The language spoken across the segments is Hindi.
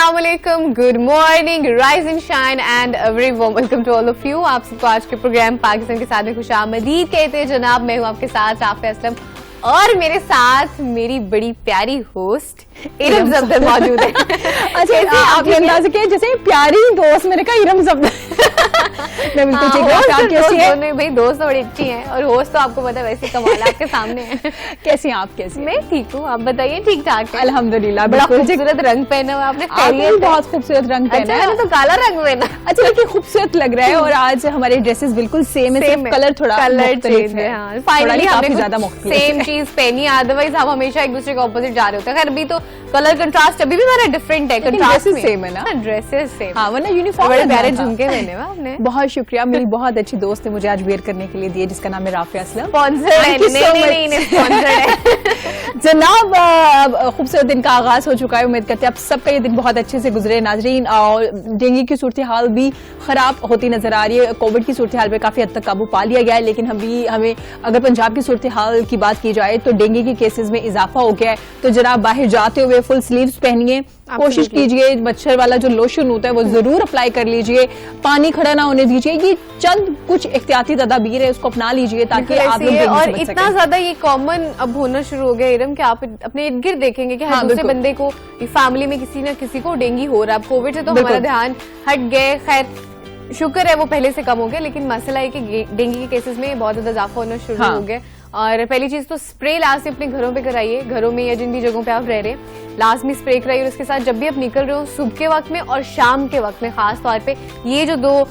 अस्सलामुअलैकुम, good morning, rise and shine and very warm welcome to all of you. आप सबको आज के प्रोग्राम पाकिस्तान के साथ में खुशामदीद कहते हैं जनाब। मैं हूं आपके साथ राफिया असलम और मेरे साथ मेरी बड़ी प्यारी होस्ट इरम ज़फ़दर मौजूद है। अच्छा, आपने अंदाज़ा किया जैसे प्यारी दोस्त, मैंने कहा इरम ज़फ़दर। मैं बिल्कुल ठीक हूं। आप कैसी हैं? भाई दोस्त तो बड़ी अच्छी हैं और होस्ट तो आपको पता है वैसे कमाल आपके सामने है। कैसी हैं आप? कैसी? मैं ठीक हूँ, आप बताइए। ठीक ठाक है अल्हम्दुलिल्लाह। बड़ा खूबसूरत रंग पहना हुआ आपने। आपने बहुत खूबसूरत रंग पहना है। तो काला रंग पहना। अच्छा, लेकिन खूबसूरत लग रहा है और आज हमारे ड्रेसेस बिल्कुल सेम है, सिर्फ कलर थोड़ा मुख्तलिफ है। फाइनली काफी ज्यादा मुख्तलिफ सेम चीज पहनी है, अदरवाइज हम हमेशा एक दूसरे के ऑपोजिट जा रहे होते हैं। खैर अभी तो कलर कंट्रास्ट अभी भी हमारा डिफरेंट है, कंट्रास्ट सेम है ना, ड्रेसेस सेम। हाँ, वरना यूनिफॉर्म बड़े प्यारे झुमके पहने हुए आपने। बहुत शुक्रिया, मेरी बहुत अच्छी दोस्त ने मुझे आज वेयर करने के लिए दिए, जिसका नाम है राफिया असलम। जनाब, खूबसूरत दिन का आगाज हो चुका है। उम्मीद करते हैं आप सबका ये दिन बहुत अच्छे से गुजरे नाजरीन। और डेंगू की सूरत हाल भी खराब होती नजर आ रही है। कोविड की सूरत हाल पे काफी हद तक काबू पा लिया गया है, लेकिन हमें अगर पंजाब की सूरत हाल की बात की जाए तो डेंगू के केसेस में इजाफा हो गया है। तो जनाब बाहर जाते हुए फुल स्लीव्स पहनिए, कोशिश कीजिए मच्छर वाला जो लोशन होता है वो जरूर अप्लाई कर लीजिए, पानी खड़ा ना होने दीजिए। ये चंद कुछ एहतियाती तदाबीर है, उसको अपना लीजिए ताकि आप लोग और इतना ज्यादा ये कॉमन अब होना शुरू हो गया इरम कि आप अपने इर्द गिर्द देखेंगे कि हर दूसरे बंदे को फैमिली में किसी न किसी को डेंगू हो रहा है। कोविड से तो हमारा ध्यान हट गए, खैर शुक्र है वो पहले से कम हो गया, लेकिन मसला है कि डेंगू के केसेस में बहुत ज्यादा इजाफा होना शुरू हो गया। और पहली चीज तो स्प्रे लाजमी अपने घरों पे कराइए, घरों में या जिन भी जगहों पे आप रह रहे हैं लाजमी स्प्रे कराइए। और उसके साथ जब भी आप निकल रहे हो सुबह के वक्त में और शाम के वक्त में, खास तौर पे ये जो दो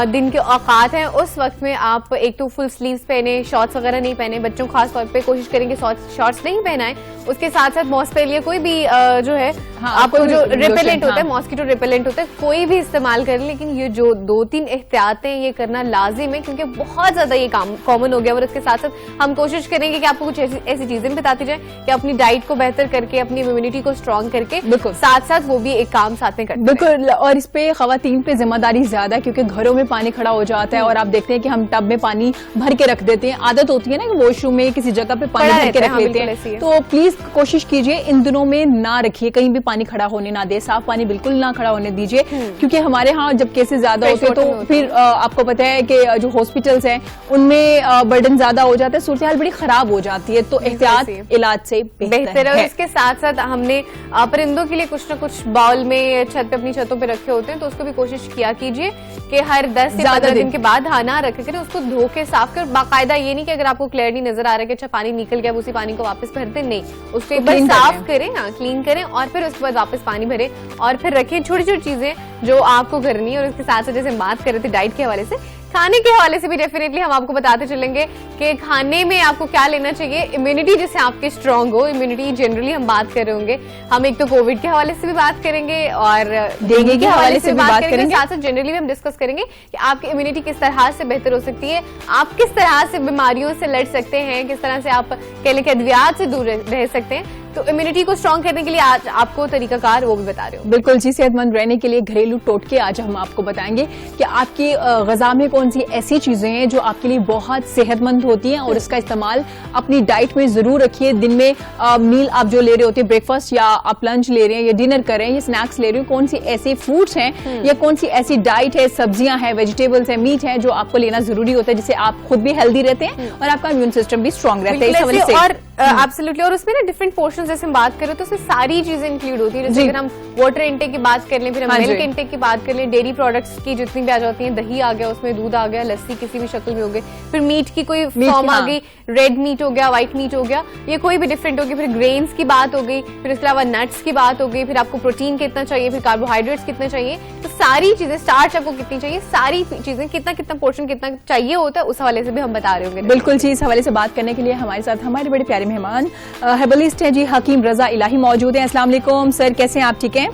दिन के औकात हैं, उस वक्त में आप एक तो फुल स्लीव्स पहने, शॉर्ट्स वगैरह नहीं पहने। बच्चों खास तौर पे कोशिश करेंगे शॉर्ट्स नहीं पहनाएं। उसके साथ साथ मॉस्क्वेलिया कोई भी जो है आपको जो रिपेलेंट होता है, मॉस्किटो रिपेलेंट होता है, कोई भी इस्तेमाल करें। लेकिन ये जो 2-3 एहतियातें ये करना लाजिम है क्योंकि बहुत ज्यादा ये काम कॉमन हो गया। और उसके साथ साथ हम कोशिश करेंगे कि आपको कुछ ऐसी चीजें बताती जाए कि अपनी डाइट को बेहतर करके अपनी इम्यूनिटी को स्ट्रॉन्ग करके साथ साथ वो भी एक काम साथ में करते हैं। बिल्कुल, और इस पे खवातीन पे जिम्मेदारी ज्यादा है क्योंकि घरों में पानी खड़ा हो जाता है और आप देखते हैं कि हम टब में पानी भर के रख देते हैं। आदत होती है ना कि वॉशरूम में किसी जगह पे पानी भर के रख लेते हैं। तो प्लीज कोशिश कीजिए इन दिनों में ना रखिए, कहीं भी पानी खड़ा होने ना दे, साफ पानी बिल्कुल ना खड़ा होने दीजिए। क्योंकि हमारे यहाँ जब केसेस ज्यादा होते हैं तो फिर आपको पता है कि जो हॉस्पिटल्स हैं उनमें बर्डन ज्यादा हो जाता है, सूरत हाल बड़ी खराब हो जाती है। तो एहतियात इलाज से बेहतर है। इसके साथ साथ हमने परिंदों के लिए कुछ न कुछ बाउल में छत पे अपनी छतों पे रखे होते हैं, तो उसको भी कोशिश किया कीजिए कि हर 10 से 15 दिन के बाद ना रखे करें, उसको धो के साफ कर बाकायदा। ये नहीं कि अगर आपको क्लियर नहीं नजर आ रहा है कि अच्छा पानी निकल गया उसी पानी को वापस भरते, नहीं, उसको एक बार साफ करें, क्लीन करें और फिर उसके बाद वापस पानी भरें और फिर रखें। छोटी छोटी चीजें जो आपको करनी है। और उसके साथ साथ जैसे बात कर रहे थे डाइट के हवाले से, खाने के हवाले से भी डेफिनेटली हम आपको बताते चलेंगे कि खाने में आपको क्या लेना चाहिए, इम्यूनिटी जिससे आपकी स्ट्रांग हो। इम्यूनिटी जनरली हम बात कर रहे होंगे, हम एक तो कोविड के हवाले से भी बात करेंगे और डेंगू के हवाले से भी बात करेंगे। साथ साथ जनरली भी हम डिस्कस करेंगे कि आपकी इम्यूनिटी किस तरह से बेहतर हो सकती है, आप किस तरह से बीमारियों से लड़ सकते हैं, किस तरह से आप कह लें कि अद्वियात से दूर रह सकते हैं। तो इम्यूनिटी को स्ट्रॉन्ग करने के लिए आज आपको तरीकाकार वो भी बता रहे हो। बिल्कुल जी, सेहतमंद रहने के लिए घरेलू टोटके आज हम आपको बताएंगे कि आपकी गज़ा में कौन सी ऐसी चीजें हैं जो आपके लिए बहुत सेहतमंद होती हैं और इसका इस्तेमाल अपनी डाइट में जरूर रखिए। दिन में मील आप जो ले रहे होते हैं, ब्रेकफास्ट या आप लंच ले रहे हैं या डिनर कर रहे हैं या स्नैक्स ले रहे हो, कौन सी ऐसे फ्रूट्स हैं या कौन सी ऐसी डाइट है, सब्जियां हैं, वेजिटेबल्स है, मीट है जो आपको लेना जरूरी होता है, जिससे आप खुद भी हेल्दी रहते हैं और आपका इम्यून सिस्टम भी स्ट्रॉन्ग रहता है। एब्सोल्युटली। और उसमें ना डिफरेंट पोर्शंस जैसे हम बात करें तो उसमें सारी चीजें इंक्लूड होती है। जैसे अगर हम वाटर इंटेक की बात कर लें, फिर हम मिल्क इंटेक की बात कर लें, डेयरी प्रोडक्ट्स की जितनी भी आ जाती हैं, दही आ गया, उसमें दूध आ गया, लस्सी किसी भी शक्ल में हो गई, फिर मीट की कोई फॉर्म आ गई, रेड मीट हो गया, व्हाइट मीट हो गया, ये कोई भी डिफरेंट होगी, फिर ग्रेन्स की बात हो गई, फिर इसके अलावा नट्स की बात हो गई, फिर आपको प्रोटीन कितना चाहिए, फिर कार्बोहाइड्रेट्स कितने चाहिए, तो सारी चीजें, स्टार्च आपको कितनी चाहिए, सारी चीजें कितना कितना पोर्शन कितना चाहिए होता है, उस हवाले से भी हम बता रहे होंगे। बिल्कुल जी, इस हवाले से बात करने के लिए हमारे साथ हमारे बड़े प्यारे मेहमान हर्बलिस्ट हैं जी हकीम रजा इलाही मौजूद हैं। अस्सलाम वालेकुम सर, कैसे हैं आप? ठीक हैं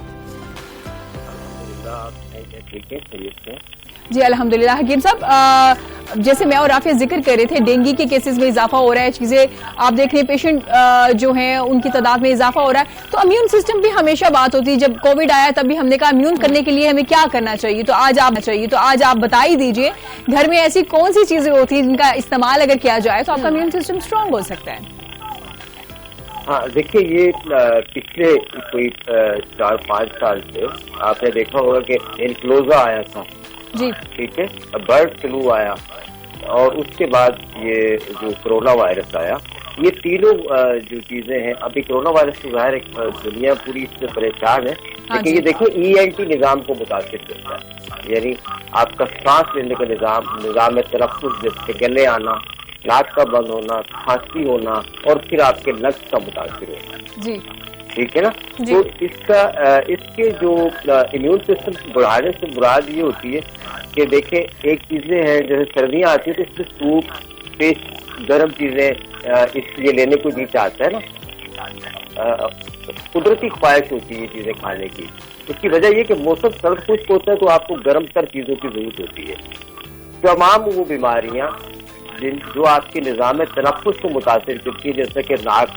जी, अल्हम्दुलिल्लाह। हकीम साहब, जैसे मैं और राफिया जिक्र कर रहे थे, डेंगू के केसेस में इजाफा हो रहा है, चीजें आप देख रहे हैं, पेशेंट जो हैं उनकी तादाद में इजाफा हो रहा है। तो इम्यून सिस्टम भी हमेशा बात होती है, जब कोविड आया तब भी हमने कहा इम्यून करने के लिए हमें क्या करना चाहिए। तो आज आप बता ही दीजिए, घर में ऐसी कौन सी चीजें होती है जिनका इस्तेमाल अगर किया जाए तो आपका इम्यून सिस्टम स्ट्रांग हो सकता है। हाँ देखिए, ये पिछले कोई 4-5 साल से आपने देखा होगा कि इन्फ्लुएंजा आया था जी, ठीक है, बर्ड फ्लू आया और उसके बाद ये जो कोरोना वायरस आया। ये तीनों जो चीजें हैं, अभी कोरोना वायरस तो ज़ाहिर है दुनिया पूरी इससे परेशान है, लेकिन ये देखिए ENT निज़ाम को मुतासिर करता है, यानी आपका सांस लेने का निज़ाम में तनफ्फुस, जैसे गले आना, नाक का बंद होना, खांसी होना और फिर आपके लंग्स का मुतासिर होना जी, ठीक है ना। तो इसके जो इम्यून सिस्टम बढ़ाने से मुराद ये होती है कि देखें, एक चीजें हैं जैसे सर्दियाँ आती है तो इसमें सूप, फिश, गर्म चीजें इसलिए लेने को जी चाहता है ना, कुदरती ख्वाहिश होती है ये चीजें खाने की। इसकी वजह ये कि मौसम सर्द खुश्क होता है तो आपको गर्म तर चीजों की जरूरत होती है। तमाम वो बीमारियां जो आपके निज़ाम तनफ्फुस को मुतासिर करती है, जैसे कि नाक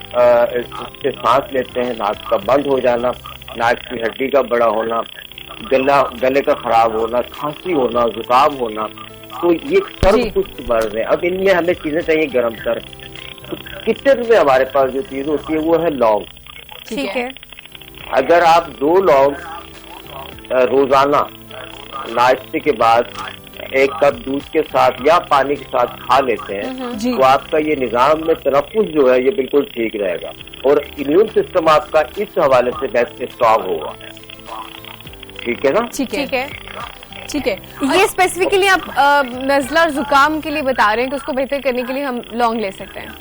से सांस लेते हैं, नाक का बंद हो जाना, नाक की हड्डी का बड़ा होना, गले का खराब होना, खांसी होना, जुकाम होना, तो ये सर्द खुश्क मर्ज है। अब इनमें हमें चीजें चाहिए गर्म तर। तो किचन में हमारे पास जो चीज होती है वो है लौंग, ठीक है। अगर आप 2 लौंग रोजाना नाश्ते के बाद 1 कप दूध के साथ या पानी के साथ खा लेते हैं तो आपका ये निज़ाम में तनफ्फुस जो है ये बिल्कुल ठीक रहेगा और इम्यून सिस्टम आपका इस हवाले से बेस्ट स्ट्रॉन्ग होगा, ठीक है ना। ठीक है, ठीक है। ये स्पेसिफिकली आप नज़ला और जुकाम के लिए बता रहे हैं कि उसको बेहतर करने के लिए हम लौंग ले सकते हैं?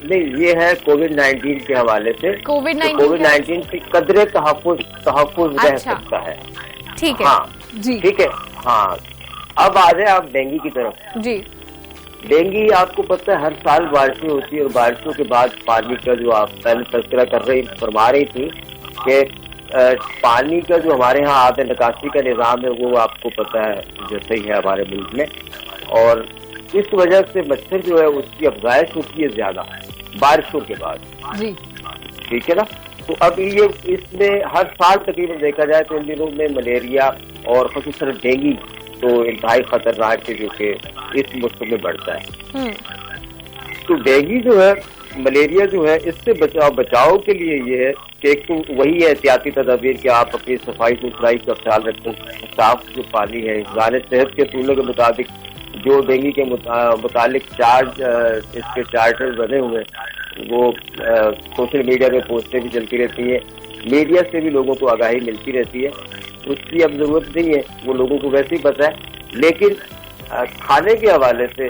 नहीं, ये है कोविड-19 के हवाले से। कोविड-19 की कदरे तहफ़्फ़ुज़ रह सकता है, ठीक है। हाँ जी, ठीक है। हाँ, अब आ जाए आप डेंगू की तरफ। जी, डेंगू आपको पता है हर साल बारिशें होती है और बारिशों के बाद पानी का जो आप पहले तज़किरा फरमा रही थी कि पानी का जो हमारे यहाँ आब निकासी का निज़ाम है वो आपको पता है जैसे ही है हमारे मुल्क में, और इस वजह से मच्छर जो है उसकी अफजाइश होती है ज्यादा बारिशों के बाद, जी, ठीक है ना। तो अब ये इसमें हर साल तकरीबन देखा जाए तो इन दिनों में मलेरिया और ख़ुसूसन डेंगू तो इंतहाई खतरनाक है जो कि इस मौसम में बढ़ता है। तो डेंगू जो है, मलेरिया जो है, इससे बचाव के लिए ये है कि एक तो वही है एहतियाती तदाबीर कि आप अपनी सफाई सुथराई का ख्याल रखें, साफ जो पानी है, इंतज़ाम सेहत के असूलों के मुताबिक जो डेंगू के मुतालिक इसके चार्टर बने हुए हैं वो सोशल मीडिया पे पोस्टें भी चलती रहती हैं, मीडिया से भी लोगों को आगाही मिलती रहती है, उसकी अब जरूरत नहीं है, वो लोगों को वैसे ही पता है। लेकिन खाने के हवाले से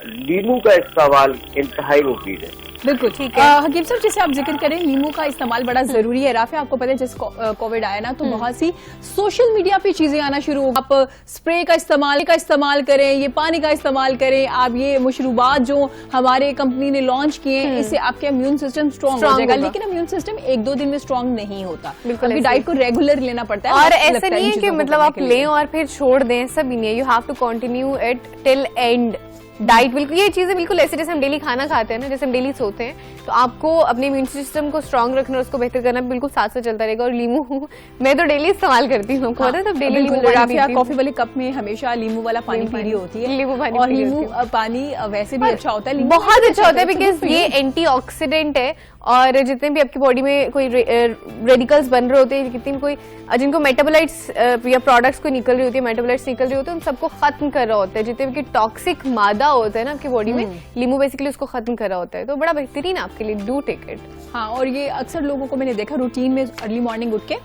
नींबू का इस्तेमाल इंतहाई मुफीद है। बिल्कुल ठीक है। हकीम साहब, जैसे आप जिक्र करें नींबू का इस्तेमाल बड़ा जरूरी है। राफे, आपको पता है जिस कोविड आया ना तो बहुत सी सोशल मीडिया पे चीजें आना शुरू हो, आप स्प्रे का इस्तेमाल करें, ये पानी का इस्तेमाल करें, आप ये मशरूबात जो हमारे कंपनी ने लॉन्च किए हैं इससे आपके इम्यून सिस्टम स्ट्रॉन्ग हो जाएगा। लेकिन इम्यून सिस्टम 1-2 दिन में स्ट्रॉन्ग नहीं होता, अभी डाइट को रेगुलर लेना पड़ता है। और ऐसा नहीं है कि मतलब आप लें और फिर छोड़ दें, सब नहीं है, you have to continue it till end. Diet बिल्कुल, ये चीजें बिल्कुल ऐसे जैसे हम डेली खाना खाते हैं ना, जैसे हम डेली सोते हैं, तो आपको अपने इम्यून सिस्टम को स्ट्रांग रखना और उसको बेहतर करना बिल्कुल साथ साथ चलता रहेगा। और लीमू मैं तो डेली इस्तेमाल करती हूँ, आपको पता है, सब डेली लीमू राफिया कॉफी वाले कप में हमेशा लीमू वाला पानी पी रही होती है, और लीमू पानी वैसे भी अच्छा होता है, बहुत अच्छा होता है बिकॉज ये एंटीऑक्सीडेंट है और जितने भी आपकी बॉडी में कोई रेडिकल्स बन रहे होते हैं, कितने भी कोई जिनको मेटाबोलाइट्स या प्रोडक्ट्स को निकल रही होती है, मेटाबोलाइट्स निकल रहे होते हैं, उन सबको खत्म कर रहा होता है। जितने भी टॉक्सिक मादा होता है ना आपकी बॉडी में, लीमू बेसिकली उसको खत्म कर रहा होता है, तो बड़ा बेहतरीन आपके लिए, डू टेक इट। हाँ, और ये अक्सर लोगों को मैंने देखा रूटीन में अर्ली मॉर्निंग उठ के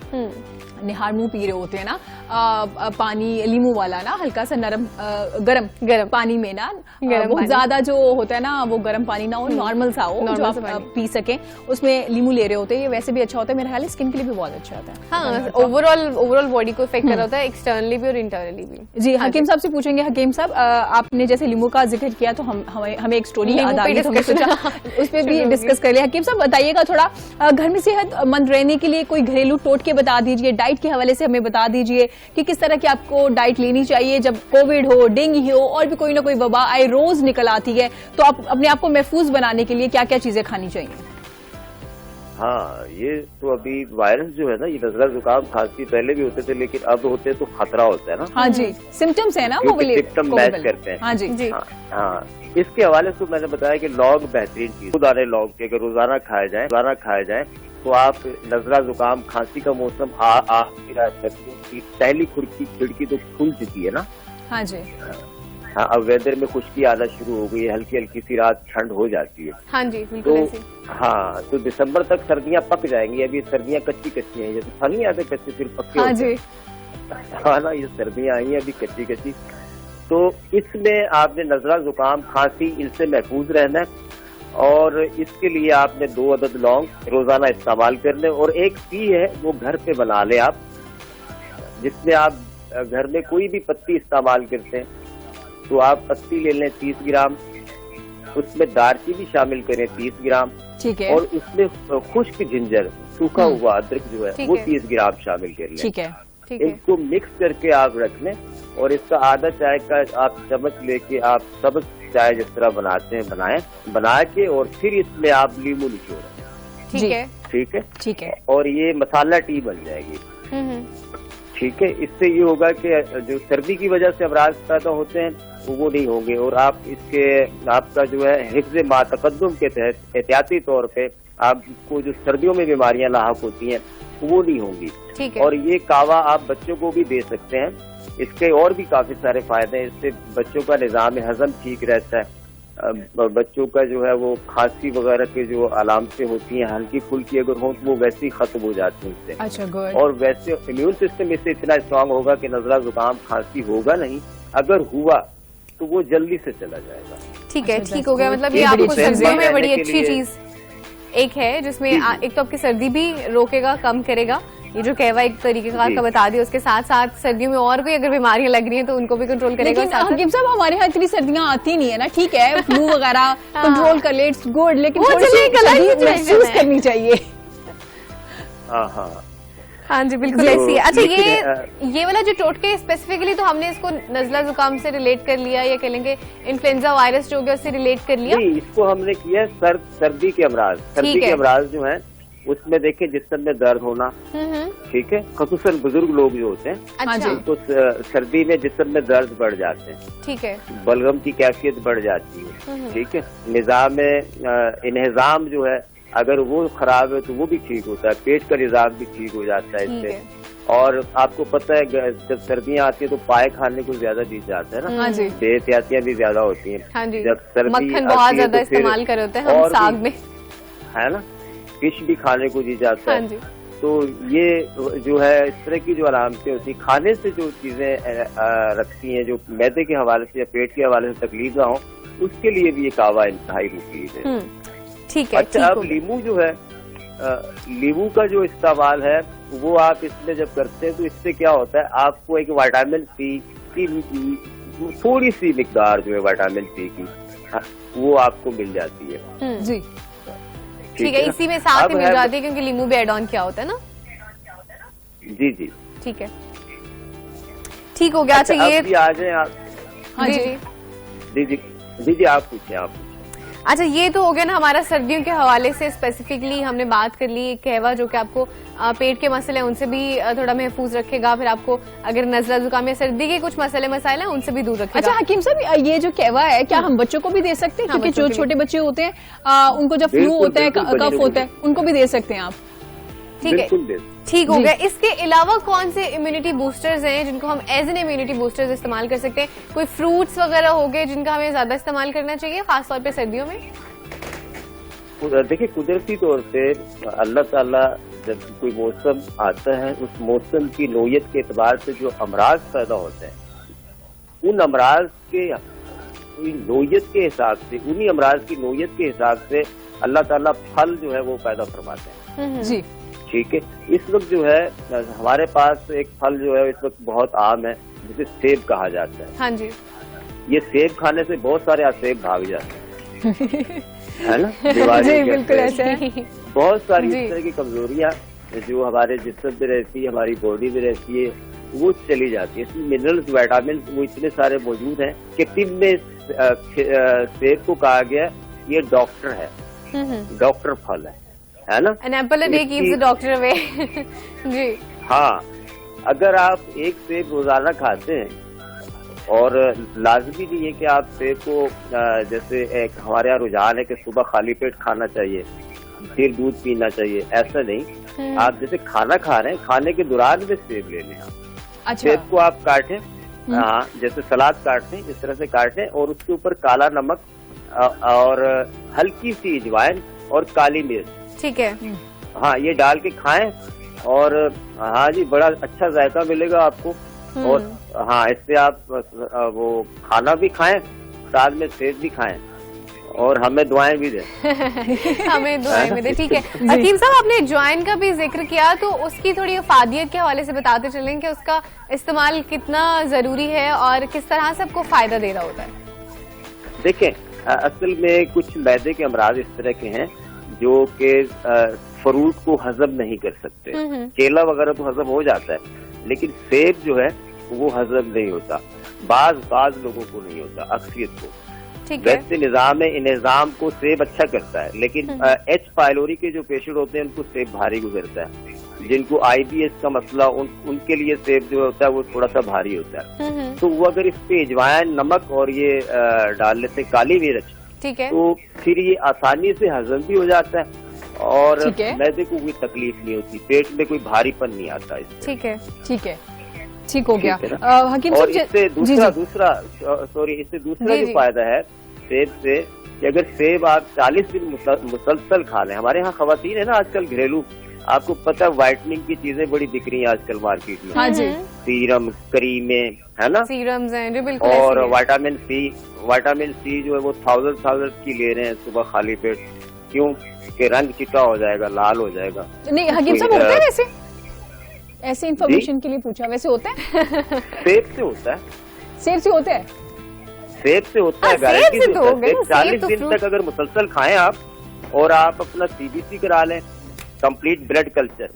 निहार मुंह पी रहे होते हैं ना, पानी लीमू वाला ना, हल्का सा नरम गरम पानी में ना, बहुत ज्यादा जो होता है ना वो गरम पानी ना हो, नॉर्मल सा हो जो आप पी सकें, उसमें लीमू ले रहे होते हैं, ये वैसे भी अच्छा होता है, मेरे ख्याल स्किन के लिए भी बहुत अच्छा होता है। हाँ, ओवरऑल बॉडी को इफेक्ट कर रहा होता है, एक्सटर्नली भी और इंटरनली भी। जी, हकीम साहब से पूछेंगे। हकीम साहब, आपने जैसे लीमू का जिक्र किया तो हमें एक स्टोरी याद आ गई, तो हमने सोचा उस पर भी डिस्कस कर लिया। हकीम साहब बताइएगा थोड़ा, घर में सेहतमंद रहने के लिए कोई घरेलू टोटके बता दीजिए, डाइट के हवाले से हमें बता दीजिए कि किस तरह की आपको डाइट लेनी चाहिए जब कोविड हो, डेंगू हो और भी कोई ना कोई वबा आए, रोज निकल आती है, तो आप अपने आप को महफूज बनाने के लिए क्या क्या चीजें खानी चाहिए? हाँ, ये तो अभी वायरस जो है ना, ये नजला जुकाम खांसी पहले भी होते थे, लेकिन अब होते तो खतरा होता है ना। हाँ जी, सिम्टम्स है ना वो वाले, सिम्टम मैच करते हैं। हाँ जी जी। हाँ, इसके हवाले से मैंने बताया कि लौंग बेहतरीन चीज, 2 दाने लौंग के अगर रोजाना खाए जाए तो आप नजला जुकाम खांसी का मौसम आ सर्दियों की पहली खिड़की तो खुल चुकी है ना। हाँ जी। हाँ, अब वेदर में खुश्की आना शुरू हो गई है, हल्की हल्की सी रात ठंड हो जाती है। हाँ जी, बिल्कुल ऐसे। हाँ, तो दिसंबर तक सर्दियाँ पक जाएंगी। अभी सर्दियाँ कच्ची हैं, जैसे फल नहीं आते कच्चे फिर पक्के हाँ होते जी। हैं। हाँ ना, ये सर्दियाँ आई हैं अभी कच्ची। तो इसमें आपने नजला जुकाम खांसी इनसे महफूज रहना है, और इसके लिए आपने 2 अदद लौंग रोजाना इस्तेमाल कर लें, और एक टी है वो घर पे बना ले आप, जिसमें आप घर में कोई भी पत्ती इस्तेमाल करते हैं तो आप पत्ती ले लें 30 ग्राम, उसमें दालचीनी शामिल करें 30 ग्राम, ठीक है। और उसमें खुश्क जिंजर, सूखा हुआ अदरक जो है वो 30 ग्राम शामिल कर लें। ठीक है। इनको मिक्स करके आप रख लें, और इसका आधा चाय का आप चम्मच लेके आप सब्ज चाय जिस तरह बनाते हैं बना के, और फिर इसमें आप नींबू निचोड़ें। ठीक है। ठीक है। और ये मसाला टी बन जाएगी। ठीक है। इससे ये होगा कि जो सर्दी की वजह से अमराज पैदा होते हैं वो नहीं होंगे, और आपका जो है हिफ्ज़ मा तक़द्दुम के तहत एहतियाती तौर पे आपको जो सर्दियों में बीमारियां लाहक होती हैं वो नहीं होंगी। ठीक है। और ये कावा आप बच्चों को भी दे सकते हैं, इसके और भी काफी सारे फायदे हैं। इससे बच्चों का निज़ाम हजम ठीक रहता है, बच्चों का जो है वो खांसी वगैरह के जो अलामतें होती हैं हल्की फुल्की अगर हो तो वो वैसे ही खत्म हो जाती हैं इससे। अच्छा, गुड। और वैसे इम्यून सिस्टम इससे इतना स्ट्रांग होगा कि नजला जुकाम खांसी होगा नहीं, अगर हुआ तो वो जल्दी से चला जाएगा। ठीक है, अच्छा, ठीक हो गया। मतलब ये ये आपको बड़ी सर्दियों में बड़ी रहने के अच्छी लिए- चीज एक है, जिसमें एक तो आपकी सर्दी भी रोकेगा, कम करेगा। ये जो कहवा एक तरीके का बता दिया, उसके साथ साथ सर्दियों में और भी अगर बीमारियां लग रही हैं तो उनको भी कंट्रोल करेगा। लेकिन हकीम साहब, हमारे यहाँ इतनी सर्दियाँ आती नहीं है ना, ठीक है, फ्लू वगैरह कंट्रोल कर ले, इट्स गुड, लेकिन वो थोड़ी सी चलिए, गला ही सर्दी situation महसूस है। करनी चाहिए। हाँ, हाँ जी, बिल्कुल तो ऐसी है। अच्छा, लेकिन, ये वाला जो टोटके स्पेसिफिकली तो हमने इसको नजला जुकाम से रिलेट कर लिया, या कह लेंगे इन्फ्लुएंजा वायरस जो हो गया उससे रिलेट कर लिया। नहीं, इसको हमने किया सर्दी के अमराज। सर्दी के अमराज जो है उसमें देखें जिस्म में दर्द होना, ठीक है, खसूसन बुजुर्ग लोग जो होते हैं अच्छा, तो सर्दी में जिस्म में दर्द बढ़ जाते हैं, ठीक है, बलगम की कैफियत बढ़ जाती है, ठीक है, निज़ाम इन्हिज़ाम जो है अगर वो खराब है तो वो भी ठीक होता है, पेट का निज़ाम भी ठीक हो जाता है इससे। और आपको पता है जब सर्दियाँ आती है तो पाए खाने को ज्यादा दी जाता है ना, हाँ जी, एहतियातियाँ भी ज्यादा होती हैं। हाँ जी, जब सर्दी मक्खन बहुत ज्यादा तो फिर इस्तेमाल कर होते हैं हम और साग भी, में, है ना, फिश भी खाने को दी जाता हाँ है। जी। तो ये जो है इस तरह की जो अलामतें होती हैं, खाने से जो चीजें रखती हैं जो मैदे के हवाले से या पेट के हवाले से तकलीफ ना हो, उसके लिए भी ये कावा इंतहाई मुफीद है। ठीक है। अच्छा, अब लीमू जो है, लीमू का जो इस्तेमाल है वो आप इसमें जब करते हैं तो इससे क्या होता है, आपको एक विटामिन सी की थोड़ी सी मिकदार जो है विटामिन सी की वो आपको मिल जाती है। जी, ठीक है, इसी में साथ ही मिल जाती है क्योंकि लीमू भी एड ऑन किया होता है ना। जी जी, ठीक है, ठीक हो गया। अच्छा, ये आ जाए आप। हाँ जी, जी जी जी जी, आप पूछिए, आप पूछिए। अच्छा, ये तो हो गया ना हमारा सर्दियों के हवाले से स्पेसिफिकली हमने बात कर ली। कहवा जो कि आपको पेट के मसले हैं उनसे भी थोड़ा महफूज रखेगा, फिर आपको अगर नजला जुकाम या सर्दी के कुछ मसले मसाइल हैं उनसे भी दूर रखेगा। अच्छा हकीम साहब, ये जो कहवा है क्या हम बच्चों को भी दे सकते हैं? क्योंकि जो छोटे बच्चे होते हैं उनको जब फ्लू होता है, कफ होता है, उनको भी दे सकते हैं आप? ठीक है, ठीक हो गया। इसके अलावा कौन से इम्यूनिटी बूस्टर्स हैं जिनको हम एज एन इम्यूनिटी बूस्टर्स इस्तेमाल कर सकते हैं? कोई फ्रूट्स वगैरह हो गए जिनका हमें ज्यादा इस्तेमाल करना चाहिए खासतौर पे सर्दियों में? देखिए, कुदरती तौर पे अल्लाह ताला जब कोई मौसम आता है उस मौसम की नोयत के एतबार से जो अमराज पैदा होते हैं उन अमराज के नोयत के हिसाब से, उन्हीं अमराज की नोयत के हिसाब से अल्लाह ताला फल जो है वो पैदा फरमाते हैं। जी, ठीक है। इस वक्त जो है हमारे पास एक फल जो है इस वक्त बहुत आम है जिसे सेब कहा जाता है। हाँ जी, ये सेब खाने से बहुत सारे असेब भाग जाते हैं, है ना, जी बिल्कुल ऐसा है। बहुत सारी इस तरह की कमजोरियां जो हमारे जिस्म में रहती है, हमारी बॉडी में रहती है, वो चली जाती है। इसमें मिनरल्स, विटामिन वो इतने सारे मौजूद हैं कि तिब में सेब को कहा गया ये डॉक्टर है, डॉक्टर फल है। है ना। An apple a day keeps the doctor away. जी हाँ, अगर आप एक सेब रोजाना खाते हैं, और लाजमी नहीं है कि आप सेब को जैसे एक हमारे यहाँ रुझान है कि सुबह खाली पेट खाना चाहिए फिर दूध पीना चाहिए, ऐसा नहीं। आप जैसे खाना खा रहे हैं, खाने के दौरान में सेब ले लें। अच्छा। सेब को आप काटें, हाँ, जैसे सलाद काटते हैं इस तरह से काटें, और उसके ऊपर काला नमक और हल्की सी अजवाइन और काली मिर्च, ठीक है, हाँ, ये डाल के खाएं, और हाँ जी, बड़ा अच्छा जायका मिलेगा आपको। और हाँ, इससे आप वो खाना भी खाएं, साथ में सेब भी खाएं, और हमें दुआएं भी दें। हमें दुआएं भी दें, ठीक है। हकीम साहब, आपने ज्वाइन का भी जिक्र किया, तो उसकी थोड़ी अफादियत के हवाले से बताते चलें कि उसका इस्तेमाल कितना जरूरी है और किस तरह से आपको फायदा दे रहा होता है। देखें, असल में कुछ मैदे के अमराज इस तरह के हैं जो कि फ्रूट को हजम नहीं कर सकते। केला वगैरह तो हजम हो जाता है, लेकिन सेब जो है वो हजम नहीं होता। बाज लोगों को नहीं होता, अक्सरियत को। ठीक है। वैसे निजाम को सेब अच्छा करता है, लेकिन एच पायलोरी के जो पेशेंट होते हैं उनको सेब भारी गुजरता है। जिनको IBS का मसला, उनके लिए सेब जो होता है वो थोड़ा सा भारी होता है। तो वो अगर इस पे अजवाइन, नमक और ये डाल लेते काली मिर्च, ठीक है, तो फिर ये आसानी से हजम भी हो जाता है, और मैदे को कोई तकलीफ नहीं होती, पेट में कोई भारीपन नहीं आता इससे। ठीक है, ठीक है, ठीक हो गया। हकीम और साहब, इससे दूसरा जो फायदा है सेब से, कि अगर सेब आप 40 दिन मुसलसल खा लें। हमारे यहाँ खवातीन है ना आजकल घरेलू, आपको पता है व्हाइटनिंग की चीजें बड़ी दिख रही हैं आजकल मार्केट में। हाँ जी, सीरम, क्रीमें, है ना, सीरम्स हैं जो बिल्कुल, और विटामिन सी जो है वो थाउजेंड की ले रहे हैं सुबह खाली पेट। क्यों? कि रंग चिट्टा हो जाएगा, लाल हो जाएगा। नहीं हकीम साहब, होता है वैसे? ऐसे इंफॉर्मेशन के लिए पूछा, वैसे होता है? सेब से होता है। सेब से होता है? सेब से होता है, गारंटी से होता है। 40 दिन तक अगर मुसलसल खाएं आप, और आप अपना CBC करा लें, कंप्लीट ब्लड कल्चर,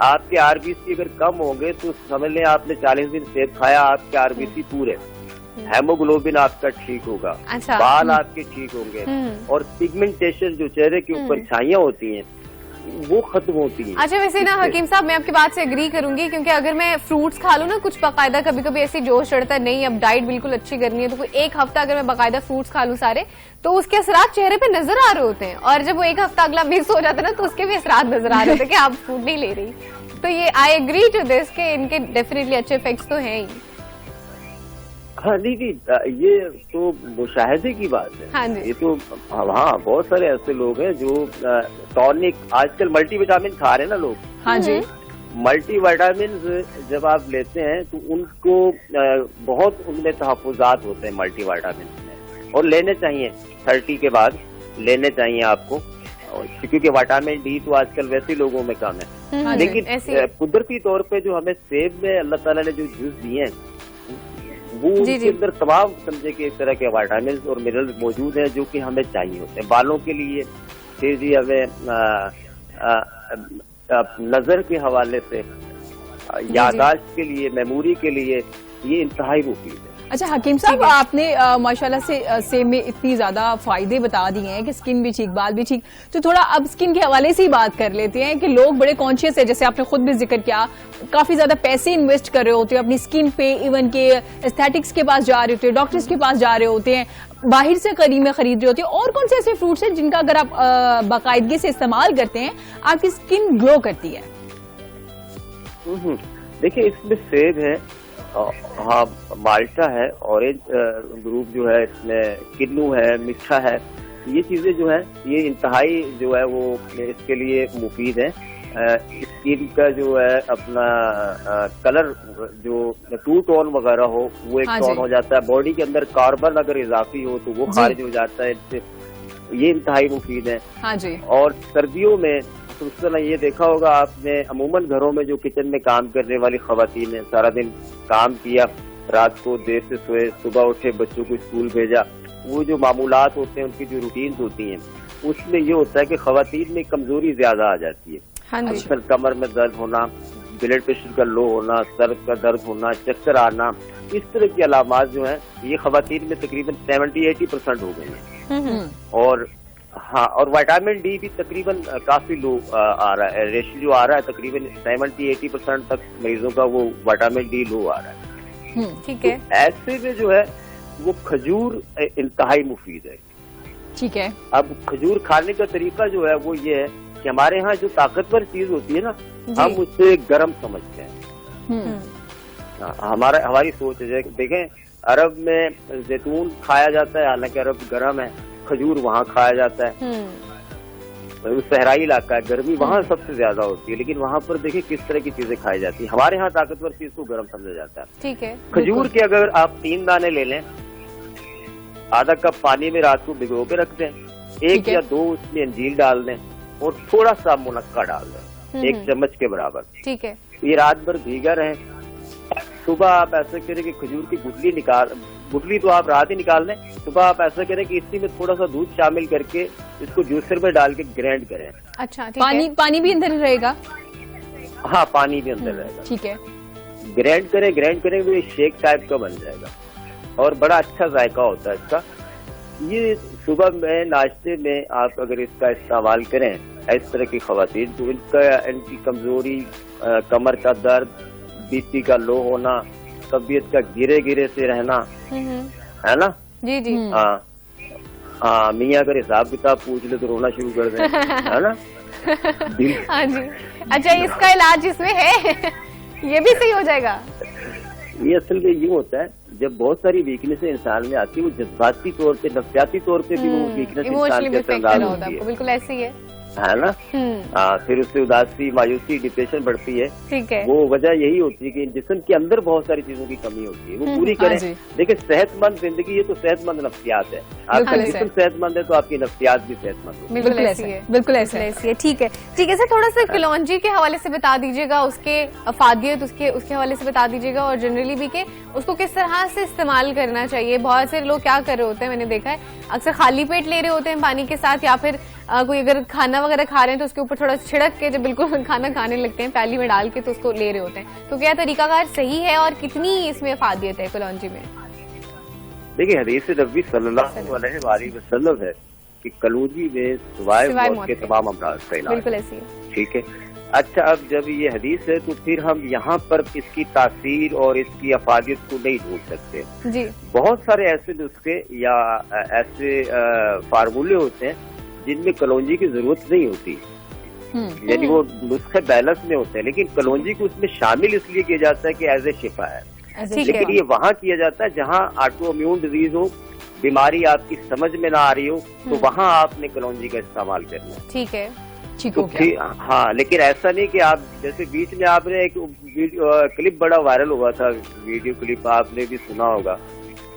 आपके RBC अगर कम होंगे तो समझ लें आपने 40 दिन सेब खाया, आपके RBC पूरे, हेमोग्लोबिन आपका ठीक होगा, अच्छा, बाल आपके ठीक होंगे, और पिगमेंटेशन जो चेहरे के ऊपर छाइयां होती हैं वो खत्म होती है। अच्छा, वैसे ना हकीम साहब, मैं आपकी बात से एग्री करूंगी, क्योंकि अगर मैं फ्रूट्स खा लूं ना, कुछ बाकायदा कभी कभी ऐसी जोश चढ़ता है, नहीं अब डाइट बिल्कुल अच्छी करनी है, तो कोई एक हफ्ता अगर मैं बाकायदा फ्रूट्स खा लूं सारे, तो उसके असरात चेहरे पे नजर आ रहे होते हैं, और जब वो एक हफ्ता अगला मिस हो जाता है ना, तो उसके भी असरात नजर आ रहे होते हैं कि आप फूड नहीं ले रही। तो ये आई एग्री टू दिस के इनके डेफिनेटली अच्छे इफेक्ट्स तो हैं ही। हाँ जी, ये तो मुशाहिदे की बात है। हाँ जी। ये तो हाँ, बहुत सारे ऐसे लोग हैं जो टॉनिक, आजकल मल्टीविटामिन खा रहे हैं ना लोग। हाँ जी। मल्टीविटामिन जब आप लेते हैं तो उनको बहुत उनमें तहफ़्फ़ुज़ात होते हैं मल्टीविटामिन में, और लेने चाहिए 30 के बाद लेने चाहिए आपको, क्योंकि विटामिन D तो आजकल वैसे लोगों में कम है। लेकिन कुदरती तौर पे जो हमें सेब में अल्लाह ताला ने जो जूस दिए हैं, वो उसके अंदर तमाम समझे कि इस तरह के विटामिन और मिनरल्स मौजूद हैं जो कि हमें चाहिए होते हैं बालों के लिए, फिर जी हमें नजर के हवाले से, यादाश्त के लिए, मेमोरी के लिए ये इंतहाई मुफीद है। अच्छा हकीम साहब, आपने माशाल्लाह से सेब में इतनी ज्यादा फायदे बता दिए हैं कि स्किन भी ठीक, बाल भी ठीक, तो थोड़ा अब स्किन के हवाले से ही बात कर लेते हैं कि लोग बड़े कॉन्शियस है, जैसे आपने खुद भी जिक्र किया, काफी ज्यादा पैसे इन्वेस्ट कर रहे होते हैं अपनी स्किन पे, इवन के एस्थेटिक्स के पास जा रहे होते हैं, डॉक्टर्स के पास जा रहे होते हैं, बाहर से करीमें खरीद रहे होते हैं। और कौन से ऐसे फ्रूट्स हैं जिनका अगर आप बाकायदगी से इस्तेमाल करते हैं आपकी स्किन ग्लो करती है? देखिए, इसमें सेब है, हाँ, माल्टा है, ऑरेंज ग्रुप जो है, इसमें किन्नू है, मीठा है, ये चीजें जो है ये इंतहाई जो है वो इसके लिए मुफीद है। स्किन का जो है अपना कलर जो टू टोन वगैरह हो वो एक टोन हो जाता है, बॉडी के अंदर कार्बन अगर इजाफी हो तो वो खारिज हो जाता है, इससे ये इंतहाई मुफीद है। हाँ जी। और सर्दियों में तो उस समय ये देखा होगा आपने, अमूमन घरों में जो किचन में काम करने वाली खवातीन है, सारा दिन काम किया, रात को देर से सोए, सुबह उठे, बच्चों को स्कूल भेजा, वो जो मामूलात होते हैं, उनकी जो रूटीन्स होती हैं, उसमें ये होता है कि खवातीन में कमजोरी ज्यादा आ जाती है। अक्सर कमर में दर्द होना, ब्लड प्रेशर का लो होना, सर का दर्द होना, चक्कर आना, इस तरह की अलामात जो है ये खवातीन में तकरीबन 70-80% हो गई हैं। और हाँ, और विटामिन डी भी तकरीबन काफी लो आ रहा है, रेशियो जो आ रहा है तकरीबन 70-80% तक मरीजों का वो विटामिन डी लो आ रहा है। ठीक है। तो ऐसे में जो है वो खजूर इंतहाई मुफीद है। ठीक है। अब खजूर खाने का तरीका जो है वो ये है कि हमारे यहाँ जो ताकतवर चीज होती है ना, हम उससे गर्म समझते हैं। हमारी सोच है, देखें अरब में जैतून खाया जाता है, हालांकि अरब गर्म है, खजूर वहाँ खाया जाता है। सहराई इलाका है, गर्मी वहाँ सबसे ज्यादा होती है, लेकिन वहाँ पर देखिए किस तरह की चीजें खाई जाती है। हमारे यहाँ ताकतवर चीज को गर्म समझा जाता है। ठीक है। खजूर के अगर आप 3 दाने ले लें, आधा कप पानी में रात को भिगो के रख दें, 1 या 2 उसमें अंजीर डाल दें और थोड़ा सा मुनक्का डाल दें, 1 चम्मच के बराबर। ठीक है। ये रात भर भीगा रहे। सुबह आप ऐसा करें कि खजूर की गुठली तो आप रात ही निकाल लें। सुबह आप ऐसा करें कि इसी में थोड़ा सा दूध शामिल करके इसको जूसर में डाल के ग्राइंड करें। अच्छा, ठीक है। पानी भी अंदर रहेगा? हाँ, पानी भी अंदर रहेगा। ठीक है। ग्राइंड करें तो ये शेक टाइप का बन जाएगा और बड़ा अच्छा जायका होता है इसका। ये सुबह में नाश्ते में आप अगर इसका इस्तेमाल करें, इस तरह की खवातीन, तो इनकी कमजोरी, कमर का दर्द, बीपी का लो होना, तबीयत का गिरे से रहना, है ना? जी जी। हाँ, मियाँ अगर हिसाब किताब पूछ ले तो रोना शुरू कर दें, है ना? हाँ जी। अच्छा, इसका इलाज इसमें है? ये भी सही हो जाएगा? ये असल में यूँ होता है, जब बहुत सारी वीकनेस इंसान में आती है, वो जज्बाती तौर पे, नफ्सियाती तौर पे भी वो वीकनेस इंसान के अंदर होती है। बिल्कुल ऐसी है ना? फिर उससे उदासी, मायूसी, डिप्रेशन बढ़ती है। ठीक है। वो वजह यही होती है कि जिस्म के अंदर बहुत सारी चीजों की कमी होती है, वो पूरी करें। देखिए, सेहतमंद जिंदगी ये तो सेहतमंद नफ्सियात है। आपका जिस्म सेहतमंद है तो आपकी नफ्सियात भी सेहतमंद है। बिल्कुल ऐसी है, बिल्कुल ऐसी है। ठीक है। ठीक है सर, थोड़ा सा कलौंजी के हवाले से बता दीजिएगा, उसके अफादियत उसके हवाले से बता दीजिएगा, और जनरली भी के उसको किस तरह से इस्तेमाल करना चाहिए। बहुत से लोग क्या कर रहे होते हैं, मैंने देखा है अक्सर खाली पेट ले रहे होते हैं पानी के साथ, या फिर कोई अगर खाना वगैरह खा रहे हैं तो उसके ऊपर थोड़ा छिड़क के जब बिल्कुल खाना खाने लगते हैं प्याली में डाल के, तो उसको ले रहे होते हैं। तो क्या तरीकाकार सही है और कितनी इसमें अफादियत है कलौंजी में? देखिए, हदीस नबी सल्लल्लाहु अलैहि वसल्लम है कि कलौंजी में सिवाय मौत के तमाम अमराज का इलाज। बिल्कुल ऐसी है। ठीक है। अच्छा, अब जब ये हदीस है तो फिर हम यहाँ पर इसकी तासीर और इसकी अफादियत को नहीं ढूंढ सकते जी। बहुत सारे ऐसे नुस्खे या ऐसे फार्मूले होते हैं जिनमें कलौंजी की जरूरत नहीं होती, यानी वो नुस्खे बैलेंस में होते हैं, लेकिन कलौंजी को उसमें शामिल इसलिए किया जाता है कि एज ए शिफा है। लेकिन ये वहाँ किया जाता है जहाँ ऑटो इम्यून डिजीज हो, बीमारी आपकी समझ में ना आ रही हो, तो वहाँ आपने कलौंजी का इस्तेमाल करना है। ठीक है। ठीक हो गया। हाँ, लेकिन ऐसा नहीं कि आप जैसे बीच में आपने एक क्लिप बड़ा वायरल हुआ था, वीडियो क्लिप आपने भी सुना होगा,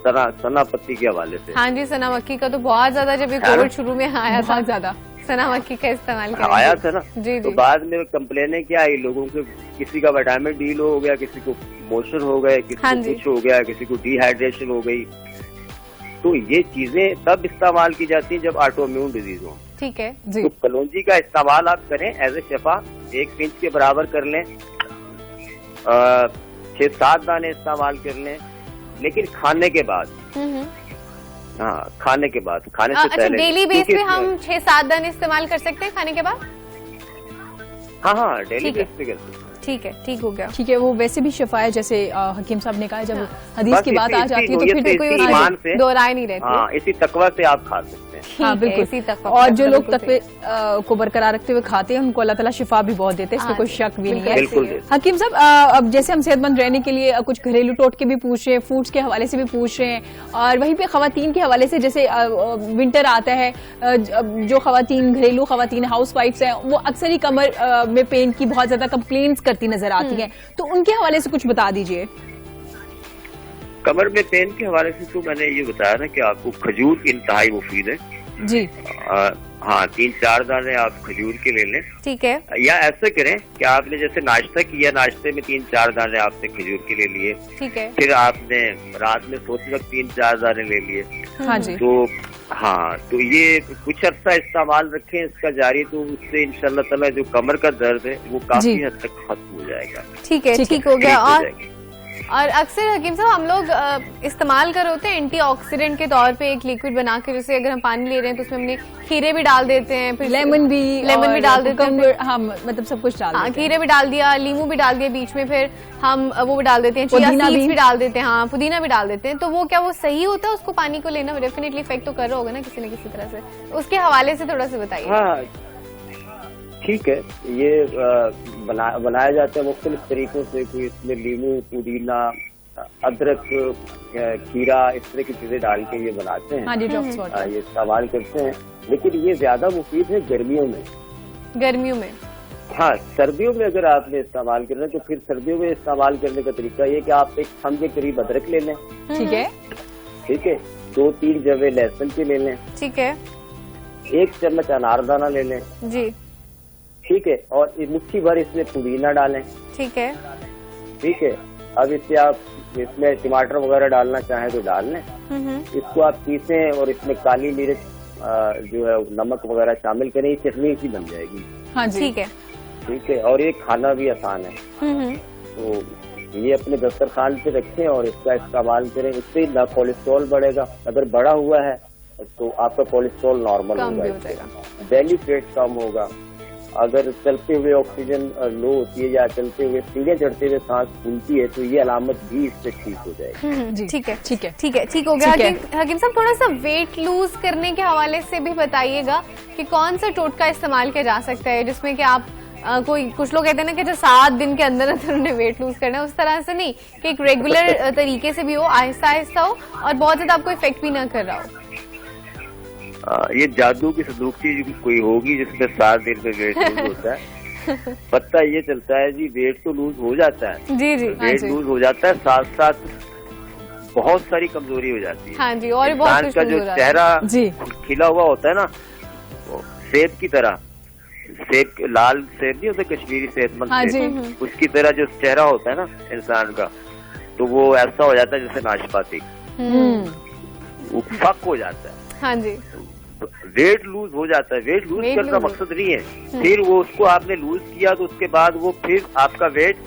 सना पत्ती के हवाले से। हाँ जी, सना मक्खी का तो बहुत ज्यादा, जब ये कोविड शुरू में आया था ज्यादा सना मक्खी का इस्तेमाल आया था ना। जी तो जी। बाद में कंप्लेनें क्या आई लोगों के, किसी का विटामिन डी लो हो गया, किसी को मोशन हो गए, किसी को कुछ हो गया, किसी को डिहाइड्रेशन हो गई। तो ये चीजें तब इस्तेमाल की जाती है जब ऑटो इम्यून डिजीज हो। ठीक है जी। तो कलौंजी का इस्तेमाल आप करें एज ए शफा, 1 पिंच के बराबर कर लें, 6-7 दाने इस्तेमाल कर लें, लेकिन खाने के बाद। हाँ, खाने के बाद, खाने से पहले। डेली बेस पे हम 6-7 दाने इस्तेमाल कर सकते हैं खाने के बाद? हाँ, डेली बेस पे कर सकते हैं। ठीक है, ठीक हो गया। ठीक है। वो वैसे भी शिफा है, जैसे हकीम साहब ने कहा, जब हदीस की बात आ जाती है तो फिर कोई ईमान से दो राय नहीं रहती। हाँ, इसी तकवा से आप खा सकते हैं। हाँ, बिल्कुल। और जो लोग तकवे को बरकरार रखते हुए खाते हैं उनको अल्लाह ताला शिफा भी बहुत देते हैं, इसमें कोई शक भी नहीं है। बिल्कुल। हकीम साहब, अब जैसे हम सेहतमंद रहने के लिए कुछ घरेलू टोटके भी पूछ रहे हैं, फूड्स के हवाले से भी पूछ रहे हैं, और वहीं पे खवातीन के हवाले से, जैसे विंटर आता है, जो खवातीन घरेलू खवातीन हाउस वाइफ्स हैं वो अक्सर ही कमर में पेन की बहुत ज्यादा कंप्लेंट्स करती नजर आती हैं, तो उनके हवाले से कुछ बता दीजिए। कमर में पेन के हवाले से तो मैंने ये बताया ना कि आपको खजूर इंतहाई मुफीद है जी। हाँ, 3-4 दाने आप खजूर के ले लें। ठीक है। या ऐसा करें कि आपने जैसे नाश्ता किया, नाश्ते में 3-4 दाने आपने खजूर के ले लिए। ठीक है। फिर आपने रात में सोते वक्त 3-4 दाने ले लिए। हाँ जी। तो हाँ, तो ये कुछ अर्सा इस्तेमाल रखें इसका जारी, तो उससे इंशाल्लाह ताला जो कमर का दर्द है वो काफी हद तक खत्म हो जाएगा। ठीक है, ठीक हो गया। और और अक्सर हकीम साहब हम लोग इस्तेमाल कर होते हैं एंटीऑक्सीडेंट के तौर पे एक लिक्विड बना के, जैसे अगर हम पानी ले रहे हैं तो उसमें हमने खीरे भी डाल देते हैं, फिर लेमन भी डाल देते हैं, हाँ मतलब सब कुछ डाल देते हैं। खीरे भी डाल दिया, नींबू भी डाल दिया बीच में, फिर हम वो भी डाल देते हैं, चिया सीड्स भी डाल देते हैं, हाँ पुदीना भी डाल देते हैं। तो वो क्या वो सही होता है उसको पानी को लेना? डेफिनेटली इफेक्ट तो कर रहा होगा ना किसी न किसी तरह से, उसके हवाले से थोड़ा सा बताइए। हाँ ठीक है, ये बनाया जाता है मुख्तलिफ तरीकों से, कोई इसमें नींबू, पुदीना, अदरक, खीरा, इस तरह की चीजें डाल के ये बनाते हैं। हाँ जी, ड्रॉप्स वाटर ये इस्तेमाल करते हैं, लेकिन ये ज्यादा मुफीद है गर्मियों में। गर्मियों में? हाँ, सर्दियों में अगर आपने इस्तेमाल करना है तो फिर सर्दियों में इस्तेमाल करने का तरीका ये कि आप एक थम के करीब अदरक ले लें, ठीक है, 2-3 जवे लहसुन के ले लें, ठीक है, 1 चम्मच अनारदाना ले लें, जी ठीक है, और मुट्ठी भर इसमें पुदीना डालें, ठीक है, ठीक है। अब इससे आप इसमें टमाटर वगैरह डालना चाहें तो डाल लें, इसको आप पीसें और इसमें काली मिर्च जो है नमक वगैरह शामिल करें, ये चटनी सी बन जाएगी। हाँ जी, ठीक है, ठीक है, और ये खाना भी आसान है। तो ये अपने दस्तरखान पे रखें और इसका इस्तेमाल करें, इससे ना कोलेस्ट्रॉल बढ़ेगा, अगर बढ़ा हुआ है तो आपका कोलेस्ट्रॉल नॉर्मल हो जाएगा, बेली फैट कम होगा, अगर चलते हुए ऑक्सीजन लो होती है या चलते हुए सीढ़ियाँ चढ़ते हुए सांस फूलती है तो ये अलामत भी इससे ठीक हो जाएगी। ठीक है, ठीक है, ठीक है, ठीक हो गया। हकीम साहब थोड़ा सा वेट लूज करने के हवाले से भी बताइएगा कि कौन सा टोटका इस्तेमाल किया जा सकता है जिसमें कि आप कोई कुछ लोग कहते हैं ना कि जो 7 दिन के अंदर अंदर उन्हें वेट लूज करना है, उस तरह से नहीं कि एक रेगुलर तरीके से भी हो, आहिस्ता आहिस्ता हो और बहुत ज्यादा आपको इफेक्ट भी ना कर रहा हो। ये जादू की संदूक चीज कोई होगी जिसमें 7 दिन में वेट लूज होता है। पता ये चलता है जी, वेट तो लूज हो जाता है, जी जी, वेट लूज हो जाता है, साथ साथ बहुत सारी कमजोरी हो जाती है। हाँ जी, और बहुत कुछ का जो चेहरा खिला हुआ होता है ना, सेब की तरह, सेब लाल सेब नहीं होता कश्मीरी सेहतमंद सेब, उसकी तरह जो चेहरा होता है ना इंसान का, तो वो ऐसा हो जाता है जैसे नाशपाती, वो फक हो जाता है। हाँ जी, वेट लूज हो जाता है। वेट लूज करना मकसद नहीं है, फिर वो उसको आपने लूज किया तो उसके बाद वो फिर आपका वेट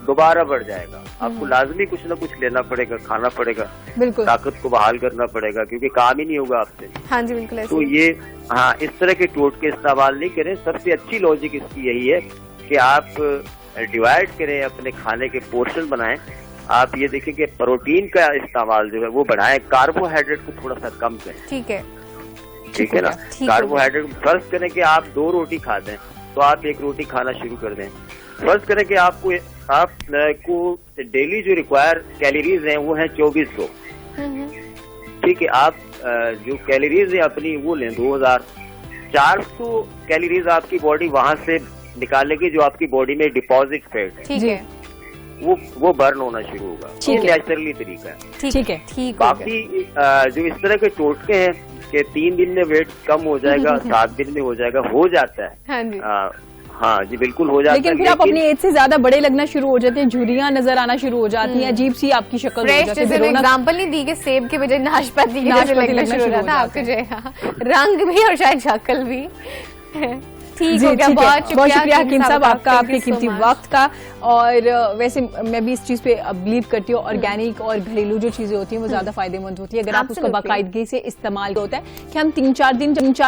दोबारा बढ़ जाएगा। आपको लाजमी कुछ ना कुछ लेना पड़ेगा, खाना पड़ेगा, बिल्कुल ताकत को बहाल करना पड़ेगा, क्योंकि काम ही नहीं होगा आपसे। हाँ जी, बिल्कुल। तो ये हाँ, इस तरह के टोटके इस्तेमाल नहीं करें। सबसे अच्छी लॉजिक इसकी यही है कि आप डिवाइड करें, अपने खाने के पोर्शन बनाएं। आप ये देखें कि प्रोटीन का इस्तेमाल जो है वो बढ़ाएं, कार्बोहाइड्रेट को थोड़ा सा कम करें। ठीक है, ठीक है ना। कार्बोहाइड्रेट फर्ज करें कि आप 2 रोटी खाते हैं तो आप 1 रोटी खाना शुरू कर दें। फर्ज करें कि आपको डेली जो रिक्वायर कैलोरीज हैं वो है 2400, ठीक है। आप जो कैलोरीज है अपनी वो लें 2400 कैलोरीज आपकी बॉडी वहां से निकालेगी जो आपकी बॉडी में डिपॉजिट फैट है, ठीक है, वो बर्न होना शुरू होगा। ये नेचुरली तरीका है, ठीक है, ठीक। बाकी जो इस तरह के टोटके हैं कि 3 दिन में वेट कम हो जाएगा, 7 दिन में हो जाएगा, हो जाता है। हाँ जी, हाँ जी, बिल्कुल हो जाता है। लेकिन फिर आप अपनी एज से ज्यादा बड़े लगना शुरू हो जाते हैं, झुर्रियां नजर आना शुरू हो जाती हैं, अजीब सी आपकी शक्ल हो जाती है। जैसे एग्जांपल नहीं दी कि सेब के बजाय नाशपाती लगना शुरू हो जाता है आपके जो है रंग भी और शायद शक्ल भी। ठीक हो गया, बहुत शुक्रिया हकीम साहब आपका, आपके कीमती वक्त का। और वैसे मैं भी इस चीज पे बिलीव करती हूँ, ऑर्गेनिक और घरेलू जो चीजें होती हैं वो ज्यादा फायदेमंद होती है अगर आप उसको बाकायदगी से इस्तेमाल होता है कि हम 3-4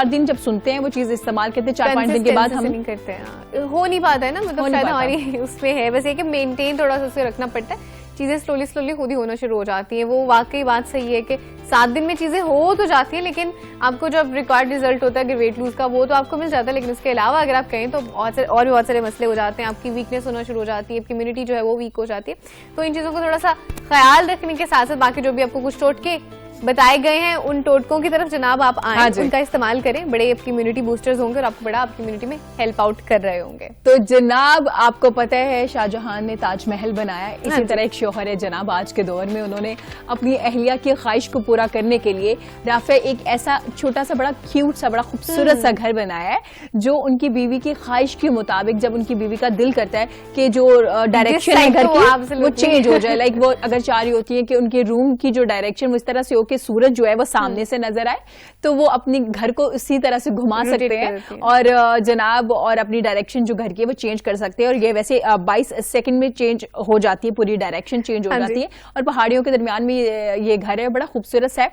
दिन जब सुनते हैं वो चीज इस्तेमाल करते हैं, 4-5 दिन के बाद हम नहीं करते हैं, हो नहीं पाता है ना, मतलब शायद हमारी उसमें है बस ये कि मेंटेन थोड़ा सा उसे रखना पड़ता है। चीजें स्लोली खुद ही होना शुरू हो जाती हैं। वो वाकई बात सही है कि 7 दिन में चीजें हो तो जाती हैं, लेकिन आपको जब रिक्वायर्ड रिजल्ट होता है कि वेट लूज का वो तो आपको मिल जाता है, लेकिन उसके अलावा अगर आप कहें तो और भी बहुत सारे मसले हो जाते हैं। आपकी वीकनेस होना शुरू हो जाती है, आपकी इम्यूनिटी जो है वो वीक हो जाती है। तो इन चीजों को थोड़ा सा ख्याल रखने के साथ साथ बाकी जो भी आपको कुछ टोटके बताए गए हैं उन टोटकों की तरफ जनाब आप आए, उनका इस्तेमाल करें। बड़े आपकी इम्यूनिटी बूस्टर्स होंगे और आपको बड़ा आपकी इम्यूनिटी में हेल्प आउट कर रहे होंगे। तो जनाब आपको पता है शाहजहां ने ताजमहल बनाया, इसी तरह एक शौहर है जनाब आज के दौर में, उन्होंने अपनी अहलिया की ख्वाहिश को पूरा करने के लिए राफे एक ऐसा छोटा सा बड़ा क्यूट सा बड़ा खूबसूरत सा घर बनाया है जो उनकी बीवी की ख्वाहिश के मुताबिक, जब उनकी बीवी का दिल करता है कि जो डायरेक्शन है घर की वो चेंज हो जाए, लाइक वो अगर चाह रही होती है कि उनके रूम की जो डायरेक्शन वो इस तरह से हो कि सूरज जो है वो सामने से नजर आए तो वो अपनी घर को उसी तरह से घुमा सकते हैं और जनाब और अपनी डायरेक्शन जो घर की है वो चेंज कर सकते हैं। और ये वैसे 22 सेकंड में चेंज हो जाती है, पूरी डायरेक्शन चेंज हो जाती है। और पहाड़ियों के दरमियान में ये घर है, बड़ा खूबसूरत है।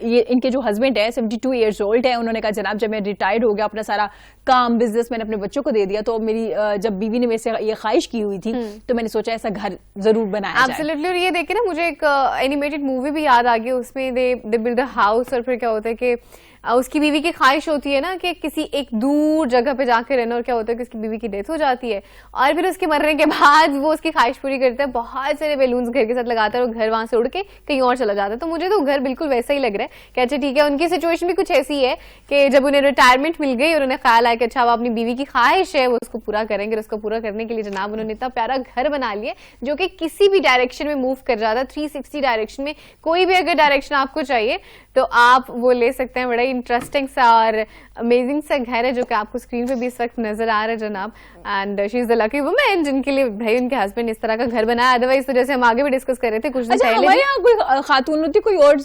ये इनके जो हस्बैंड है 72 ईयर्स ओल्ड है, उन्होंने कहा जनाब जब मैं रिटायर्ड हो गया, अपना सारा काम बिजनेस मैंने अपने बच्चों को दे दिया, तो मेरी जब बीवी ने मेरे से ये ख्वाहिश की हुई थी तो मैंने सोचा ऐसा घर जरूर बनाया जाए। एब्सोल्युटली। और ये देखे ना मुझे एक एनिमेटेड मूवी भी याद आ गई, उसमें दे बिल्ड अ हाउस और फिर क्या होता है कि उसकी बीवी की ख्वाहिश होती है ना कि किसी एक दूर जगह पे जाकर रहना, और क्या होता है कि उसकी बीवी की डेथ हो जाती है और फिर उसके मरने के बाद वो उसकी ख्वाहिश पूरी करता है, बहुत सारे बैलून्स घर के साथ लगाता है और घर वहां से उड़ के कहीं और चला जाता है। तो मुझे तो घर बिल्कुल वैसा ही लग रहा है कि अच्छा ठीक है, उनकी सिचुएशन भी कुछ ऐसी है कि जब उन्हें रिटायरमेंट मिल गई और उन्हें ख्याल आया कि अच्छा वो अपनी बीवी की ख्वाहिश है वो उसको पूरा करेंगे, उसको पूरा करने के लिए जनाब उन्होंने इतना प्यारा घर बना लिया जो कि किसी भी डायरेक्शन में मूव कर जाता है, 360 डायरेक्शन में। कोई भी अगर डायरेक्शन आपको चाहिए तो आप वो ले सकते हैं। बड़ा इंटरेस्टिंग सा और अमेजिंग सा घर है जो कि आपको स्क्रीन पे भी इस वक्त नजर आ रहा है जनाब। And she is the lucky woman जिनके लिए भाई उनके हस्बैंड इस तरह का घर बनाया। अदरवाइज तो जैसे हम आगे भी डिस्कस कर रहे थे कुछ दिन पहले, हमारे यहाँ कोई खातून होती, कोई और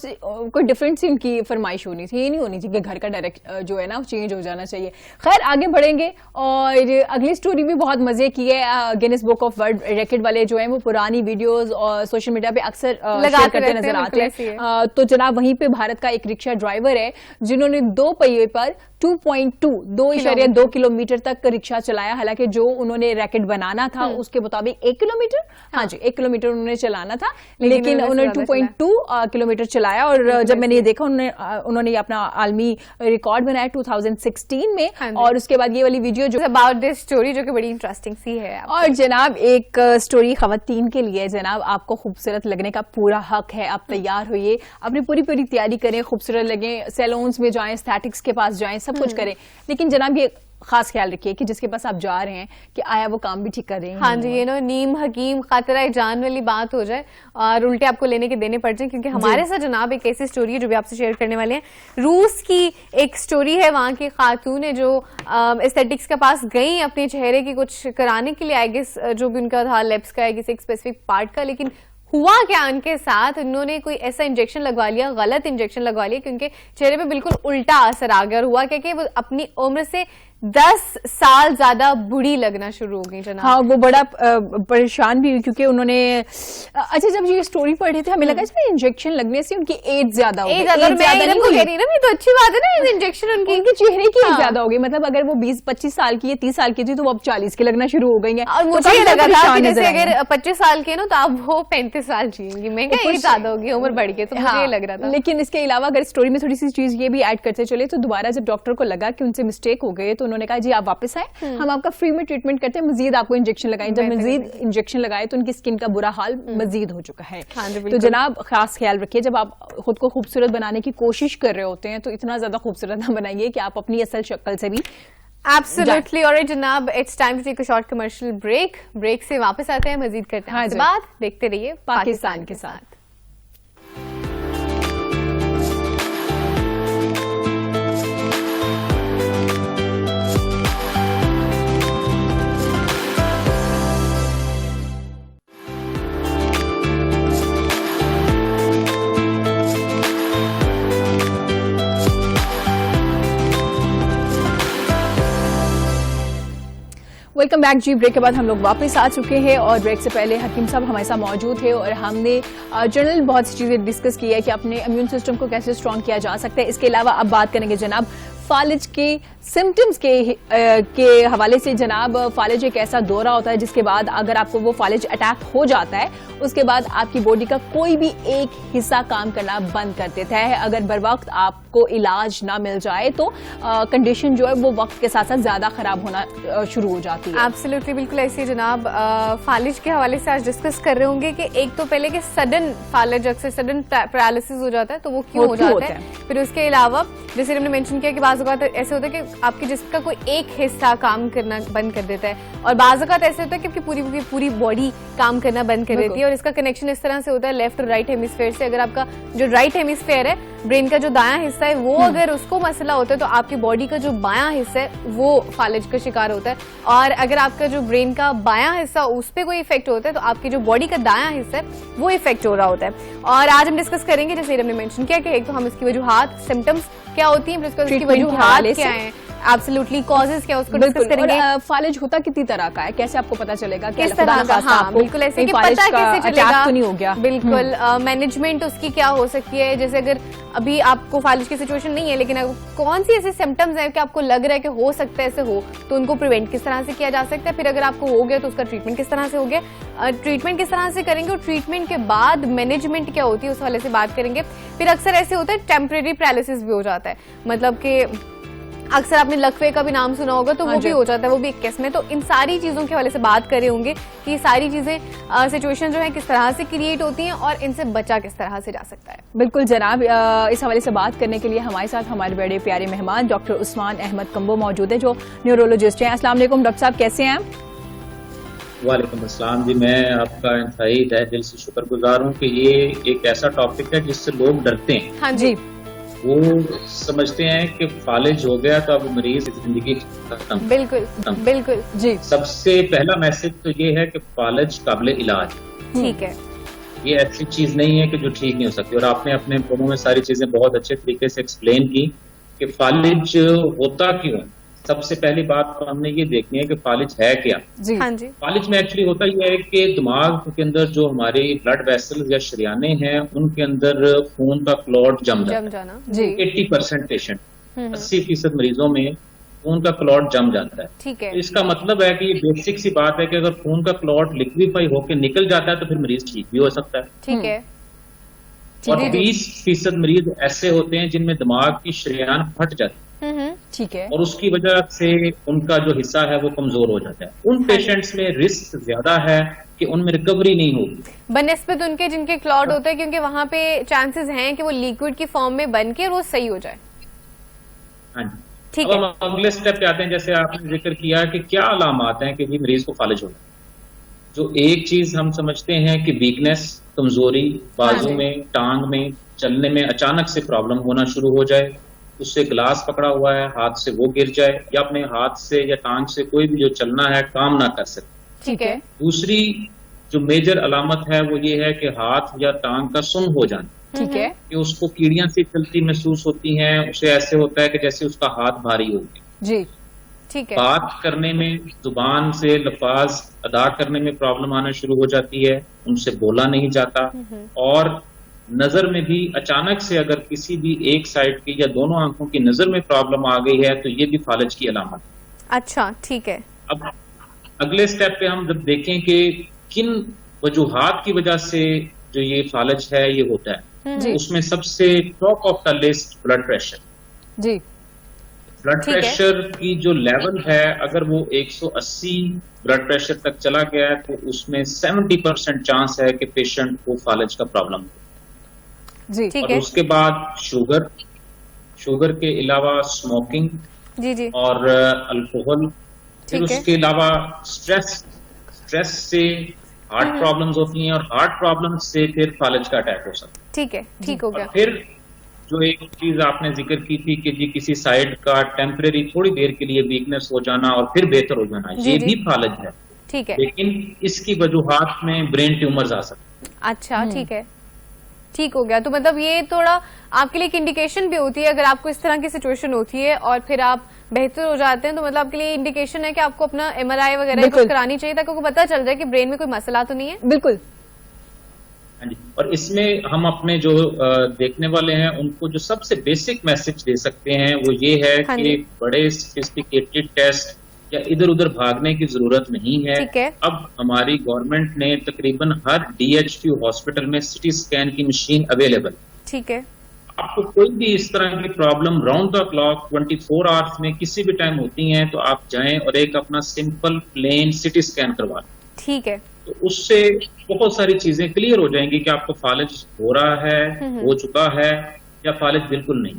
कोई डिफरेंट सी उनकी फरमाइश होनी थी, ये नहीं होनी थी कि घर का डायरेक्ट जो है ना चेंज हो जाना चाहिए। खैर आगे बढ़ेंगे और अगली स्टोरी भी बहुत मजे की है। Guinness book of world record वाले जो है वो पुरानी वीडियोज और सोशल मीडिया पे अक्सर शेयर करते नजर आते हैं। तो जनाब वहीं पे भारत का एक रिक्शा ड्राइवर है जिन्होंने 2 पहिए पर 2.2 किलोमीटर तक रिक्शा चलाया। हालांकि जो उन्होंने रैकेट बनाना था उसके मुताबिक 1 किलोमीटर, हाँ जी 1 किलोमीटर उन्होंने चलाना था, लेकिन उन्होंने 2.2 किलोमीटर चलाया। और जब मैंने ये देखा उन्होंने अपना आलमी रिकॉर्ड बनाया 2016 में। और उसके बाद ये वाली वीडियो जो अबाउट दिस स्टोरी जो कि बड़ी इंटरेस्टिंग सी है। और जनाब एक स्टोरी खवातीन के लिए, जनाब आपको खूबसूरत लगने का पूरा हक है, आप तैयार होइए, अपनी पूरी तैयारी करें, खूबसूरत लगे, सैलून्स में जाएं, एस्थेटिक्स के पास जाएं, सब कुछ करें, लेकिन जनाब ये खास ख्याल रखिए कि जिसके पास आप जा रहे हैं कि आया वो काम भी ठीक कर रहे हैं। हाँ जी, ये नो नीम हकीम खातरा जान वाली बात हो जाए और उल्टे आपको लेने के देने पड़ जाए। क्योंकि हमारे साथ जनाब एक ऐसी स्टोरी है जो भी आपसे शेयर करने वाले हैं। रूस की एक स्टोरी है, वहां की खातून है जो एस्थेटिक्स के पास गई अपने चेहरे की कुछ कराने के लिए, आई गेस जो भी उनका था लिप्स का है किसी एक स्पेसिफिक पार्ट का, लेकिन हुआ क्या उनके साथ, उन्होंने कोई ऐसा इंजेक्शन लगवा लिया, गलत इंजेक्शन लगवा लिया कि उनके चेहरे पे बिल्कुल उल्टा असर आ गया। और हुआ क्या कि वो अपनी उम्र से 10 साल ज्यादा बुढ़ी लगना शुरू हो गई जनाब। हाँ, वो बड़ा परेशान भी हुई क्योंकि उन्होंने अच्छा जब ये स्टोरी पढ़ रहे थे हमें लगा इसमें इंजेक्शन लगने से उनकी एज ज्यादा हो गई। तो अच्छी बात है ना, इंजेक्शन उनके चेहरे की एज ज्यादा हो गई। मतलब अगर वो 20-25 साल की है, 30 साल की थी, तो वो अब 40 की लगना शुरू हो गई है। और मुझे ये लगा था कि जैसे अगर 25 साल के ना तो अब वो 35 साल जिएंगी, महंगा एज ज्यादा होगी, उम्र बढ़ गई, तो मुझे ये लग रहा था। लेकिन इसके अलावा अगर स्टोरी में थोड़ी सी चीज ये भी ऐड करते चले तो दोबारा जब डॉक्टर को लगा कि उनसे मिस्टेक हो गई तो उन्होंने कहा जी आप वापस आए, हम आपका फ्री में ट्रीटमेंट करते हैं, मजीद आपको इंजेक्शन लगाएं। जब मजीद इंजेक्शन लगाए तो उनकी स्किन का बुरा हाल मजीद हो चुका है। तो जनाब खास ख्याल रखिए, जब आप खुद को खूबसूरत बनाने की कोशिश कर रहे होते हैं तो इतना ज्यादा खूबसूरत ना बनाइए कि आप अपनी असल शक्ल से भी। Absolutely. All right, जनाब, it's time to take a short commercial break. Break से वापस आते हैं, मजीद करते हैं बात। देखते रहिए पाकिस्तान के साथ। वेलकम बैक जी। ब्रेक के बाद हम लोग वापस आ चुके हैं और ब्रेक से पहले हकीम साहब हमारे साथ मौजूद थे और हमने जनरल बहुत सी चीजें डिस्कस की है कि अपने इम्यून सिस्टम को कैसे स्ट्रॉन्ग किया जा सकता है। इसके अलावा अब बात करेंगे जनाब फालिज के सिम्टम्स के हवाले से। जनाब फालिज एक ऐसा दौरा होता है जिसके बाद अगर आपको वो फालिज अटैक हो जाता है उसके बाद आपकी बॉडी का कोई भी एक हिस्सा काम करना बंद कर देता है। अगर बर वक्त आपको इलाज ना मिल जाए तो कंडीशन जो है वो वक्त के साथ साथ ज्यादा खराब होना शुरू हो जाती है। एब्सोल्युटली, बिल्कुल ऐसी जनाब। फालिज के हवाले से आज डिस्कस कर रहे होंगे कि एक तो पहले कि सडन फालिज, अक्सर सडन पैरालिसिस हो जाता है तो वो क्यों हो जाता है। फिर उसके अलावा जैसे हमने मेंशन किया कि बाज़ बाज़ औक़ात ऐसे होता है कि आपके जिस्म का कोई एक हिस्सा काम करना बंद कर देता है और बाज़ औक़ात ऐसे होता है कि आपकी पूरी बॉडी काम करना बंद कर देती है। और इसका कनेक्शन इस तरह से होता है लेफ्ट और राइट हेमिस्फेयर से। अगर आपका जो राइट हेमिस्फेयर है, ब्रेन का जो दायां हिस्सा है, वो अगर उसको मसला होता है तो आपकी बॉडी का जो बायां हिस्सा है वो फालिज का शिकार होता है। और अगर आपका जो ब्रेन का बायां हिस्सा उस पर कोई इफेक्ट होता है तो आपकी जो बॉडी का दायां हिस्सा है वो इफेक्ट हो रहा होता है। और आज हम डिस्कस करेंगे, जैसे हमने मेंशन किया कि एक तो हम इसकी वजूहात, सिम्टम्स क्या होती हैं, उसकी वजूहात क्या है, एब्सोल्युटली कॉजेज क्या, उसको डिस्कस करेंगे। फालिज होता कितनी तरह का है, कैसे आपको पता चलेगा, किस तरह का? हाँ, बिल्कुल ऐसे कि पता कैसे चलेगा, तो नहीं हो गया। बिल्कुल मैनेजमेंट उसकी क्या हो सकती है। जैसे अगर अभी आपको फालिज की सिचुएशन नहीं है लेकिन कौन सी ऐसे सिम्टम्स हैं कि आपको लग रहा है कि हो सकता है ऐसे हो, तो उनको प्रिवेंट किस तरह से किया जा सकता है। फिर अगर आपको हो गया तो उसका ट्रीटमेंट किस तरह से हो गया, ट्रीटमेंट किस तरह से करेंगे, और ट्रीटमेंट के बाद मैनेजमेंट क्या होती है उस वाले से बात करेंगे। फिर अक्सर ऐसे होता है टेम्परेरी पैरालिसिस भी हो जाता है, मतलब कि अक्सर आपने लकवे का भी नाम सुना होगा, तो वो भी हो जाता है, वो भी एक किस्म है। तो इन सारी चीजों के हवाले से बात कर रहे होंगे कि ये सारी चीजें सिचुएशन जो है किस तरह से क्रिएट होती हैं और इनसे बचा किस तरह से जा सकता है। बिल्कुल जनाब, इस हवाले से बात करने के लिए हमारे साथ हमारे बड़े प्यारे मेहमान डॉक्टर उस्मान अहमद कंबो मौजूद है, जो न्यूरोलॉजिस्ट हैं। अस्सलाम वालेकुम डॉक्टर साहब, कैसे हैं? वालेकुम अस्सलाम जी, मैं आपका इंतहाई तहे दिल से शुक्रगुजार हूँ कि ये एक ऐसा टॉपिक है जिससे लोग डरते हैं। हाँ जी, वो समझते हैं कि फालिज हो गया तो अब मरीज की जिंदगी खत्म। बिल्कुल बिल्कुल जी। सबसे पहला मैसेज तो ये है कि फालिज काबिल इलाज, ठीक है, ये ऐसी चीज नहीं है कि जो ठीक नहीं हो सकती। और आपने अपने प्रोमो में सारी चीजें बहुत अच्छे तरीके से एक्सप्लेन की कि फालिज होता क्यों। सबसे पहली बात तो हमने ये देखनी है कि फालिज है क्या। जी। हाँ जी। फालिज में एक्चुअली होता यह है कि दिमाग के अंदर जो हमारे ब्लड वेसल्स या शरियाने हैं उनके अंदर खून का क्लॉट जम जाना जी। 80% पेशेंट, 80% मरीजों में खून का क्लॉट जम जाता है। ठीक है, तो इसका मतलब है कि ये बेसिक सी बात है कि अगर खून का क्लॉट लिक्विफाई होकर निकल जाता है तो फिर मरीज ठीक भी हो सकता है। ठीक है। और 20% मरीज ऐसे होते हैं जिनमें दिमाग की शरियान फट जाती है, ठीक है, और उसकी वजह से उनका जो हिस्सा है वो कमजोर हो जाता है। उन पेशेंट्स में रिस्क ज्यादा है कि उनमें रिकवरी नहीं होगी बनिस्बत उनके जिनके क्लॉट होते हैं, क्योंकि वहां पे चांसेस हैं कि वो लिक्विड की फॉर्म में बन के वो सही हो जाए। हाँ जी, ठीक अब है। हम अगले स्टेप पे आते हैं। जैसे आपने जिक्र किया कि क्या अलामात हैं कि भी मरीज को फालिज होना। जो एक चीज हम समझते हैं कि वीकनेस, कमजोरी, बाजू में, टांग में, चलने में अचानक से प्रॉब्लम होना शुरू हो जाए, उससे ग्लास पकड़ा हुआ है हाथ से वो गिर जाए, या अपने हाथ से या टांग से कोई भी जो चलना है काम ना कर सके। ठीक है। दूसरी जो मेजर अलामत है वो ये है कि हाथ या टांग का सुन्न हो जाना, ठीक है, कि उसको कीड़ियां सी चलती महसूस होती हैं, उसे ऐसे होता है कि जैसे उसका हाथ भारी हो गया। जी। ठीक है। बात करने में, जुबान से लफाज अदा करने में प्रॉब्लम आना शुरू हो जाती है, उनसे बोला नहीं जाता। और नजर में भी अचानक से अगर किसी भी एक साइड की या दोनों आंखों की नजर में प्रॉब्लम आ गई है तो ये भी फालिज की अलामत है। अच्छा, ठीक है। अब अगले स्टेप पे हम जब देखें कि किन वजूहात की वजह से जो ये फालिज है ये होता है, उसमें सबसे top of the list blood pressure. जी। ब्लड प्रेशर की जो लेवल है अगर वो 180 ब्लड प्रेशर तक चला गया है तो उसमें 70% चांस है कि पेशेंट को फालिज का प्रॉब्लम हो। जी। ठीक और है। उसके बाद शुगर के अलावा स्मोकिंग जी जी। और अल्कोहल, फिर ठीक है। उसके अलावा स्ट्रेस से हार्ट प्रॉब्लम्स होती हैं, और हार्ट प्रॉब्लम्स से फिर फालिज का अटैक हो सकता है। ठीक है, ठीक हो और गया। फिर जो एक चीज आपने जिक्र की थी कि जी किसी साइड का टेम्परेरी थोड़ी देर के लिए वीकनेस हो जाना और फिर बेहतर हो जाना, जी, ये जी। भी फालिज है। ठीक है। लेकिन इसकी वजूहात में ब्रेन ट्यूमर्स आ सकते हैं। अच्छा, ठीक है, ठीक हो गया। तो मतलब ये थोड़ा आपके लिए एक इंडिकेशन भी होती है अगर आपको इस तरह की सिचुएशन होती है और फिर आप बेहतर हो जाते हैं, तो मतलब आपके लिए इंडिकेशन है कि आपको अपना MRI वगैरह कुछ करानी चाहिए ताकि आपको पता चल जाए कि ब्रेन में कोई मसला तो नहीं है। बिल्कुल। हाँ जी, और इसमें हम अपने जो देखने वाले हैं उनको जो सबसे बेसिक मैसेज दे सकते हैं वो ये है हाँ कि जी। बड़े सोफिस्टिकेटेड टेस्ट या इधर उधर भागने की जरूरत नहीं है। ठीक है। अब हमारी गवर्नमेंट ने तकरीबन हर DHQ हॉस्पिटल में सिटी स्कैन की मशीन अवेलेबल। ठीक है। आपको कोई भी इस तरह की problem round the clock 24 hours में किसी भी टाइम होती हैं तो आप जाएं और एक अपना सिंपल प्लेन सिटी स्कैन करवा लें। ठीक है। तो उससे बहुत सारी चीजें क्लियर हो जाएंगी कि आपको फालिज हो रहा है, हो चुका है, या फालिज बिल्कुल नहीं।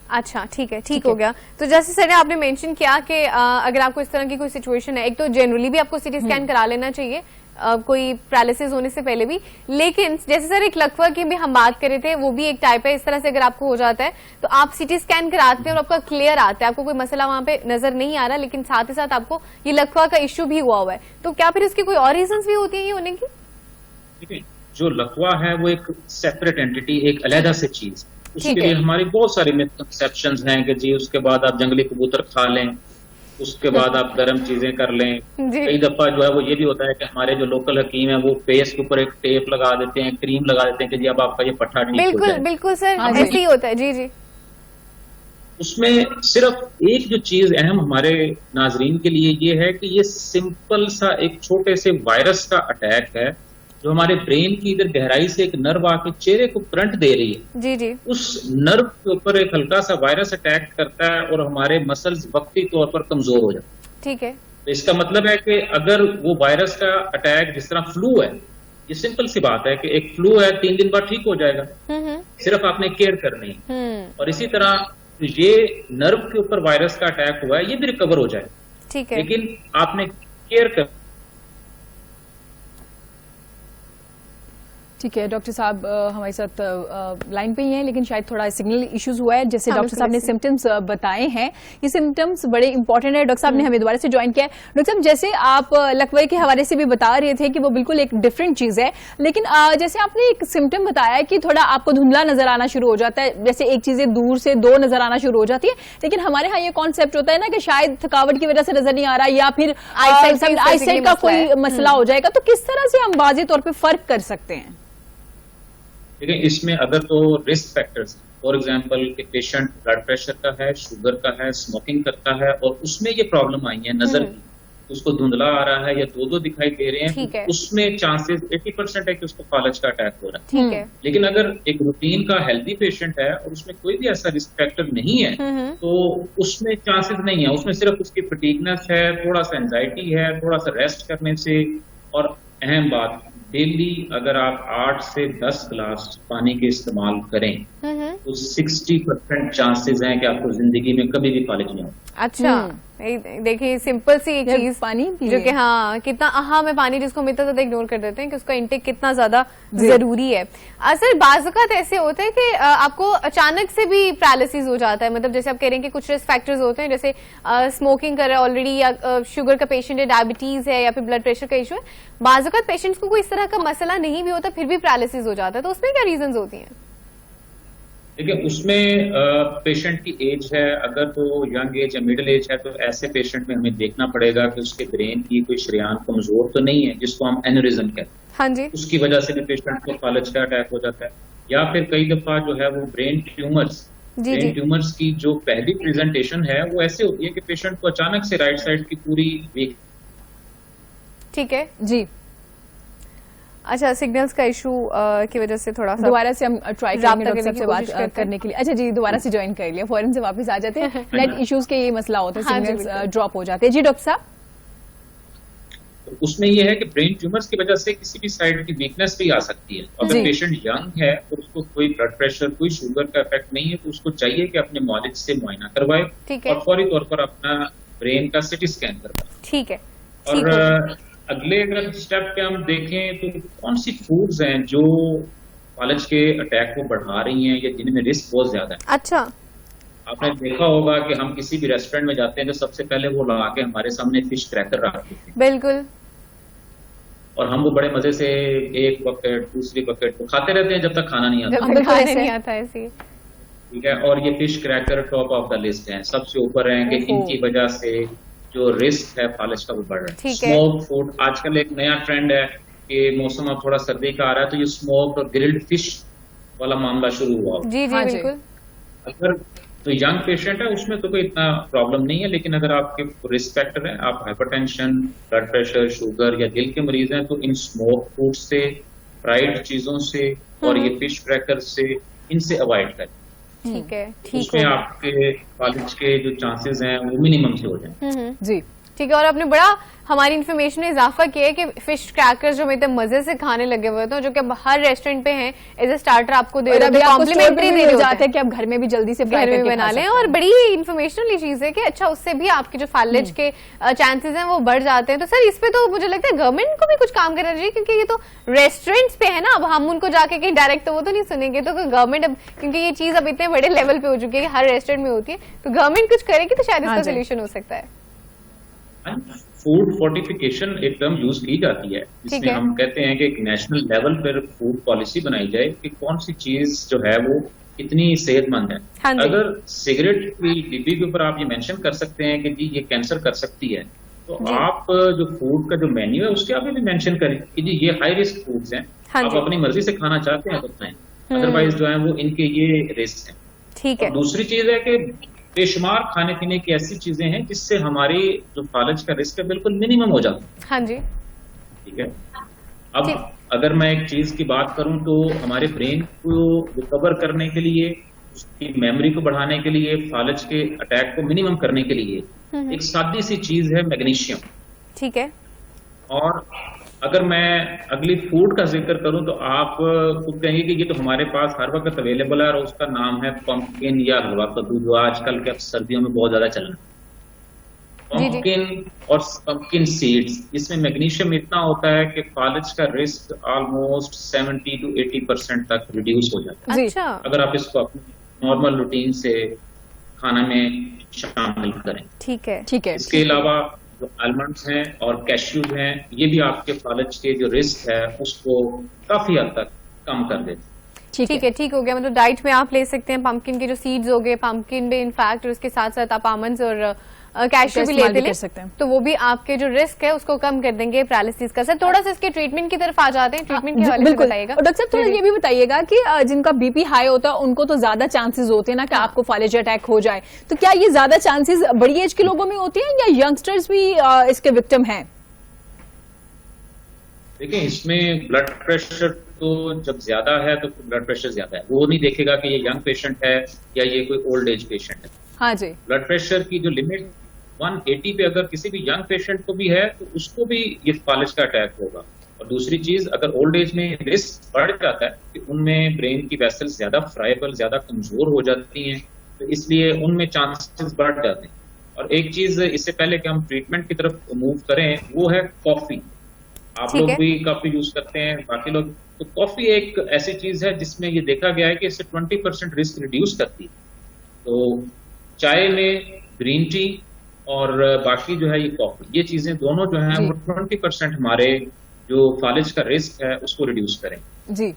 अच्छा, ठीक है, ठीक हो गया। तो जैसे सर ने आपने मेंशन किया कि अगर आपको इस तरह की कोई सिचुएशन है, एक तो जनरली भी आपको सीटी स्कैन करा लेना चाहिए कोई पैरालिसिस होने से पहले भी, लेकिन जैसे सर एक लकवा की भी हम बात कर रहे थे, वो भी एक टाइप है। इस तरह से अगर आपको हो जाता है तो आप सीटी स्कैन कराते हैं और आपका क्लियर आता है, आपको कोई मसला वहां पे नजर नहीं आ रहा, लेकिन साथ ही साथ आपको ये लकवा का इश्यू भी हुआ है, तो क्या फिर उसकी कोई और रीजंस भी होती है ये होने की? देखिए, जो लकवा है वो एक सेपरेट एंटिटी, एक अलहदा से चीज, उसके लिए हमारी बहुत सारी मिसकंसेप्शंस हैं कि जी उसके बाद आप जंगली कबूतर खा लें, उसके बाद आप गर्म चीजें कर लें। कई दफा जो है वो ये भी होता है कि हमारे जो लोकल हकीम है वो फेस के ऊपर एक टेप लगा देते हैं, क्रीम लगा देते हैं कि जी अब आपका ये पट्टा ठीक हो जाए। बिल्कुल सर, ऐसे ही होता है। जी जी। उसमें सिर्फ एक जो चीज अहम हमारे नाजरीन के लिए ये है कि ये सिंपल सा एक छोटे से वायरस का अटैक है जो हमारे ब्रेन की इधर गहराई से एक नर्व आके चेहरे को करंट दे रही है। जी जी। उस नर्व के ऊपर एक हल्का सा वायरस अटैक करता है और हमारे मसल्स वक्ती तौर पर कमजोर हो जाते हैं। ठीक है। तो इसका मतलब है कि अगर वो वायरस का अटैक जिस तरह फ्लू है, ये सिंपल सी बात है कि एक फ्लू है 3 दिन बाद ठीक हो जाएगा, सिर्फ आपने केयर करनी है। और इसी तरह ये नर्व के ऊपर वायरस का अटैक हुआ है, ये भी रिकवर हो जाएगा। ठीक है। लेकिन आपने केयर कर। ठीक है डॉक्टर साहब हमारे साथ लाइन पे ही हैं, लेकिन शायद थोड़ा सिग्नल इश्यूज हुआ है। जैसे डॉक्टर साहब ने सिम्टम्स बताए हैं, ये सिम्टम्स बड़े इंपॉर्टेंट है। डॉक्टर साहब ने हमें दोबारा से ज्वाइन किया है। डॉक्टर साहब, जैसे आप लकवे के हवाले से भी बता रहे थे कि वो बिल्कुल एक डिफरेंट चीज है, लेकिन जैसे आपने एक सिम्टम बताया कि थोड़ा आपको धुंधला नजर आना शुरू हो जाता है, जैसे एक चीजें दूर से 2 नजर आना शुरू हो जाती है, लेकिन हमारे यहाँ ये कॉन्सेप्ट होता है ना कि शायद थकावट की वजह से नजर नहीं आ रहा या फिर आईसाइट का कोई मसला हो जाएगा, तो किस तरह से हम वाज़ेह तौर पर फर्क कर सकते हैं? देखिए, इसमें अगर तो रिस्क फैक्टर्स, फॉर एग्जांपल कि पेशेंट ब्लड प्रेशर का है, शुगर का है, स्मोकिंग करता है और उसमें ये प्रॉब्लम आई है नजर की, उसको धुंधला आ रहा है या दो दिखाई दे रहे हैं, तो उसमें चांसेस 80% है कि उसको फालज का अटैक हो रहा है। ठीक है। लेकिन अगर एक रूटीन का हेल्दी पेशेंट है और उसमें कोई भी ऐसा रिस्क फैक्टर नहीं है, तो उसमें चांसेस नहीं है, उसमें सिर्फ उसकी फटीगनेस है, थोड़ा सा एंजाइटी है, थोड़ा सा रेस्ट करने से। और अहम बात, डेली अगर आप 8 से 10 गिलास पानी के इस्तेमाल करें तो 60% चांसेस हैं कि आपको जिंदगी में कभी भी फालिज नहीं हो। अच्छा, देखिए सिंपल सी एक चीज पानी जो कि हाँ कितना अहम है पानी, जिसको हम इतना ज्यादा इग्नोर कर देते हैं कि उसका इंटेक कितना ज्यादा जरूरी है। सर बाज़ औक़ात ऐसे होता है कि आपको अचानक से भी पैरालिसिस हो जाता है, मतलब जैसे आप कह रहे हैं कि कुछ रिस्क फैक्टर्स होते हैं, जैसे स्मोकिंग कर रहा है ऑलरेडी या शुगर का पेशेंट है, डायबिटीज है या फिर ब्लड प्रेशर का इशू है। बाज़ औक़ात पेशेंट्स को कोई इस तरह का मसला नहीं भी होता फिर भी पैरालिसिस हो जाता है, तो उसमें क्या रीजंस होती हैं? देखिए, उसमें पेशेंट की एज है, अगर तो यंग एज या मिडिल एज है, तो ऐसे पेशेंट में हमें देखना पड़ेगा कि उसके ब्रेन की कोई शरीयान कमजोर तो नहीं है, जिसको हम एन्यूरिज्म कहते हैं। हाँ जी। उसकी वजह से भी पेशेंट को फालज का अटैक हो जाता है। या फिर कई दफा जो है वो ब्रेन ट्यूमर्स की जो पहली प्रेजेंटेशन है वो ऐसे होती है कि पेशेंट को अचानक से राइट साइड की पूरी वीक। ठीक है जी। अच्छा, सिग्नल्स का इशू की वजह से थोड़ा सा दोबारा से हम ट्राई करेंगे डॉक्टर साहब से बात करने के लिए। अच्छा जी, दोबारा से ज्वाइन कर लिया, फौरन से वापस आ जाते हैं। नेट इश्यूज के ये मसला होता है, सिग्नल्स ड्रॉप हो जाते हैं। जी डॉक्टर साहब। उसमें ये है कि ब्रेन ट्यूमर्स की वजह से किसी भी साइड की वीकनेस भी आ सकती है। अगर पेशेंट यंग है तो उसको कोई ब्लड प्रेशर, कोई शुगर का इफेक्ट नहीं है, तो उसको चाहिए कि अपने मॉलिज से मुआयना करवाए और फौरी तौर पर अपना ब्रेन का सिटी स्कैन करवाए। ठीक है। और अगले अगर स्टेप पे हम देखें तो कौन सी फूड्स हैं जो फालज के अटैक को बढ़ा रही हैं या जिनमें रिस्क बहुत ज्यादा है। अच्छा, आपने देखा होगा कि हम किसी भी रेस्टोरेंट में जाते हैं तो सबसे पहले वो लगा के हमारे सामने फिश क्रैकर रखते हैं। बिल्कुल। और हम वो बड़े मजे से एक बकेट दूसरी बकेट तो खाते रहते हैं जब तक खाना नहीं आता। नहीं आता ऐसे। ठीक है। और ये fish cracker top of the list है, सबसे ऊपर है कि इनकी वजह से जो रिस्क है फालज का वो बढ़ रहा है। स्मोक फूड, आजकल एक नया ट्रेंड है कि मौसम अब थोड़ा सर्दी का आ रहा है तो ये स्मोक्ड और ग्रिल्ड फिश वाला मामला शुरू हुआ। जी जी बिल्कुल। अगर तो यंग पेशेंट है उसमें तो कोई इतना प्रॉब्लम नहीं है, लेकिन अगर आपके रिस्क फैक्टर है, आप हाइपरटेंशन, ब्लड प्रेशर, शुगर या दिल के मरीज हैं, तो इन स्मोक फूड से, फ्राइड चीजों से और ये फिश क्रैकर से, इनसे अवॉइड करें। ठीक है, ठीक उसमें आपके फालिज के जो चांसेस हैं वो मिनिमम से हो जाए। जी ठीक है। और आपने बड़ा हमारी इन्फॉर्मेशन में इजाफा किया है कि फिश क्रैकर्स जो हम इतने मजे से खाने लगे हुए थे, जो कि अब हर रेस्टोरेंट पे हैं एज ए स्टार्टर आपको दे रहे हैं, कॉम्प्लीमेंट्री दे रहे जाते हैं कि आप घर में भी जल्दी से घर में बना लें। और बड़ी इन्फॉर्मेशनल चीज है कि अच्छा उससे भी आपके जो फाइलेज के चांसेस हैं वो बढ़ जाते हैं। तो सर इस पे तो मुझे लगता है गवर्नमेंट को भी कुछ काम करना चाहिए, क्योंकि ये तो रेस्टोरेंट्स पे है ना, अब हम उनको जाके कहीं डायरेक्ट तो वो तो नहीं सुनेंगे। तो गवर्नमेंट अब, क्योंकि ये चीज अब इतने बड़े लेवल पे हो चुकी है कि हर रेस्टोरेंट में होती है, तो गवर्नमेंट कुछ करेगी तो शायद इसका सोल्यूशन हो सकता है। फूड फोर्टिफिकेशन एक टर्म यूज की जाती है, जिसमें हम कहते हैं कि एक नेशनल लेवल पर फूड पॉलिसी बनाई जाए कि कौन सी चीज जो है वो कितनी सेहतमंद है। हाँ, अगर सिगरेट की डिब्बी के ऊपर आप ये मेंशन कर सकते हैं कि जी ये कैंसर कर सकती है, तो आप जो फूड का जो मेन्यू है उसके आप भी मेंशन करें कि जी ये हाई रिस्क फूड्स हैं, आप अपनी मर्जी से खाना चाहते हैं तो खाएं, अदरवाइज जो है वो इनके ये रिस्क हैं। ठीक है। दूसरी चीज है कि बेशुमार खाने पीने की ऐसी चीजें हैं जिससे हमारी जो फालज का रिस्क है बिल्कुल मिनिमम हो जाता है। हाँ जी। ठीक है। अब अगर मैं एक चीज की बात करूं तो हमारे ब्रेन को रिकवर करने के लिए, उसकी मेमोरी को बढ़ाने के लिए, फालज के अटैक को मिनिमम करने के लिए एक सादी सी चीज है मैग्नीशियम। ठीक है। और अगर मैं अगली फूड का जिक्र करूं तो आप खुद कहेंगे कि ये तो हमारे पास हर वक्त अवेलेबल है, और उसका नाम है पंपकिन या हलवा कद्दू, जो आजकल के सर्दियों में बहुत ज्यादा चल रहा है। पंपकिन और पंपकिन सीड्स, इसमें मैग्नीशियम इतना होता है कि फालज का रिस्क ऑलमोस्ट 70 to 80% तक रिड्यूस हो जाता है। अच्छा। अगर आप इसको अपनी नॉर्मल रूटीन से खाना में शामिल करें। ठीक है। ठीक है। इसके अलावा जो आलमंड्स हैं और कैश्यूज हैं, ये भी आपके फालज के जो रिस्क है उसको काफी हद तक कम कर देते हैं। ठीक है। ठीक हो गया। मतलब डाइट में आप ले सकते हैं पंपकिन के जो सीड्स हो गए, पंपकिन में इनफैक्ट, और उसके साथ साथ आप आमंड्स और कैश्यू भी लेते हैं, तो वो भी आपके जो रिस्क है उसको कम कर देंगे पैरालिसिस का। सर थोड़ा सा इसके ट्रीटमेंट की तरफ आ जाते हैं, ट्रीटमेंट के हवाले से बताइएगा। और डॉक्टर साहब थोड़ा ये भी बताइएगा कि जिनका बीपी हाई होता है उनको तो ज्यादा चांसेस होते हैं ना कि आपको फालेज अटैक हो जाए, तो क्या ये ज्यादा चांसेस बड़ी एज के लोगों में होती है या यंगस्टर्स भी इसके विक्टिम हैं? देखिए, इसमें ब्लड प्रेशर तो जब ज्यादा है तो ब्लड प्रेशर ज्यादा है, वो नहीं देखेगा कि ये यंग पेशेंट है या ये कोई ओल्ड एज पेशेंट है। हाँ जी। ब्लड प्रेशर की जो लिमिट 180 पे अगर किसी भी यंग पेशेंट को भी है तो उसको भी ये फालज का अटैक होगा। और दूसरी चीज, अगर ओल्ड एज में रिस्क बढ़ जाता है कि उनमें ब्रेन की वेसल्स ज्यादा फ्राइबल, ज्यादा कमजोर हो जाती हैं, तो इसलिए उनमें चांसेस बढ़ जाते हैं। और एक चीज इससे पहले कि हम ट्रीटमेंट की तरफ मूव करें, वो है कॉफी। आप लोग भी काफी यूज करते हैं, बाकी लोग, तो कॉफी एक ऐसी चीज है जिसमें ये देखा गया है कि इससे 20% रिस्क रिड्यूस करती है। तो चाय में ग्रीन टी और बाकी जो है ये कॉफी, ये चीजें दोनों जो है वो 20% हमारे जो फालिज का रिस्क है उसको रिड्यूस करें। जी,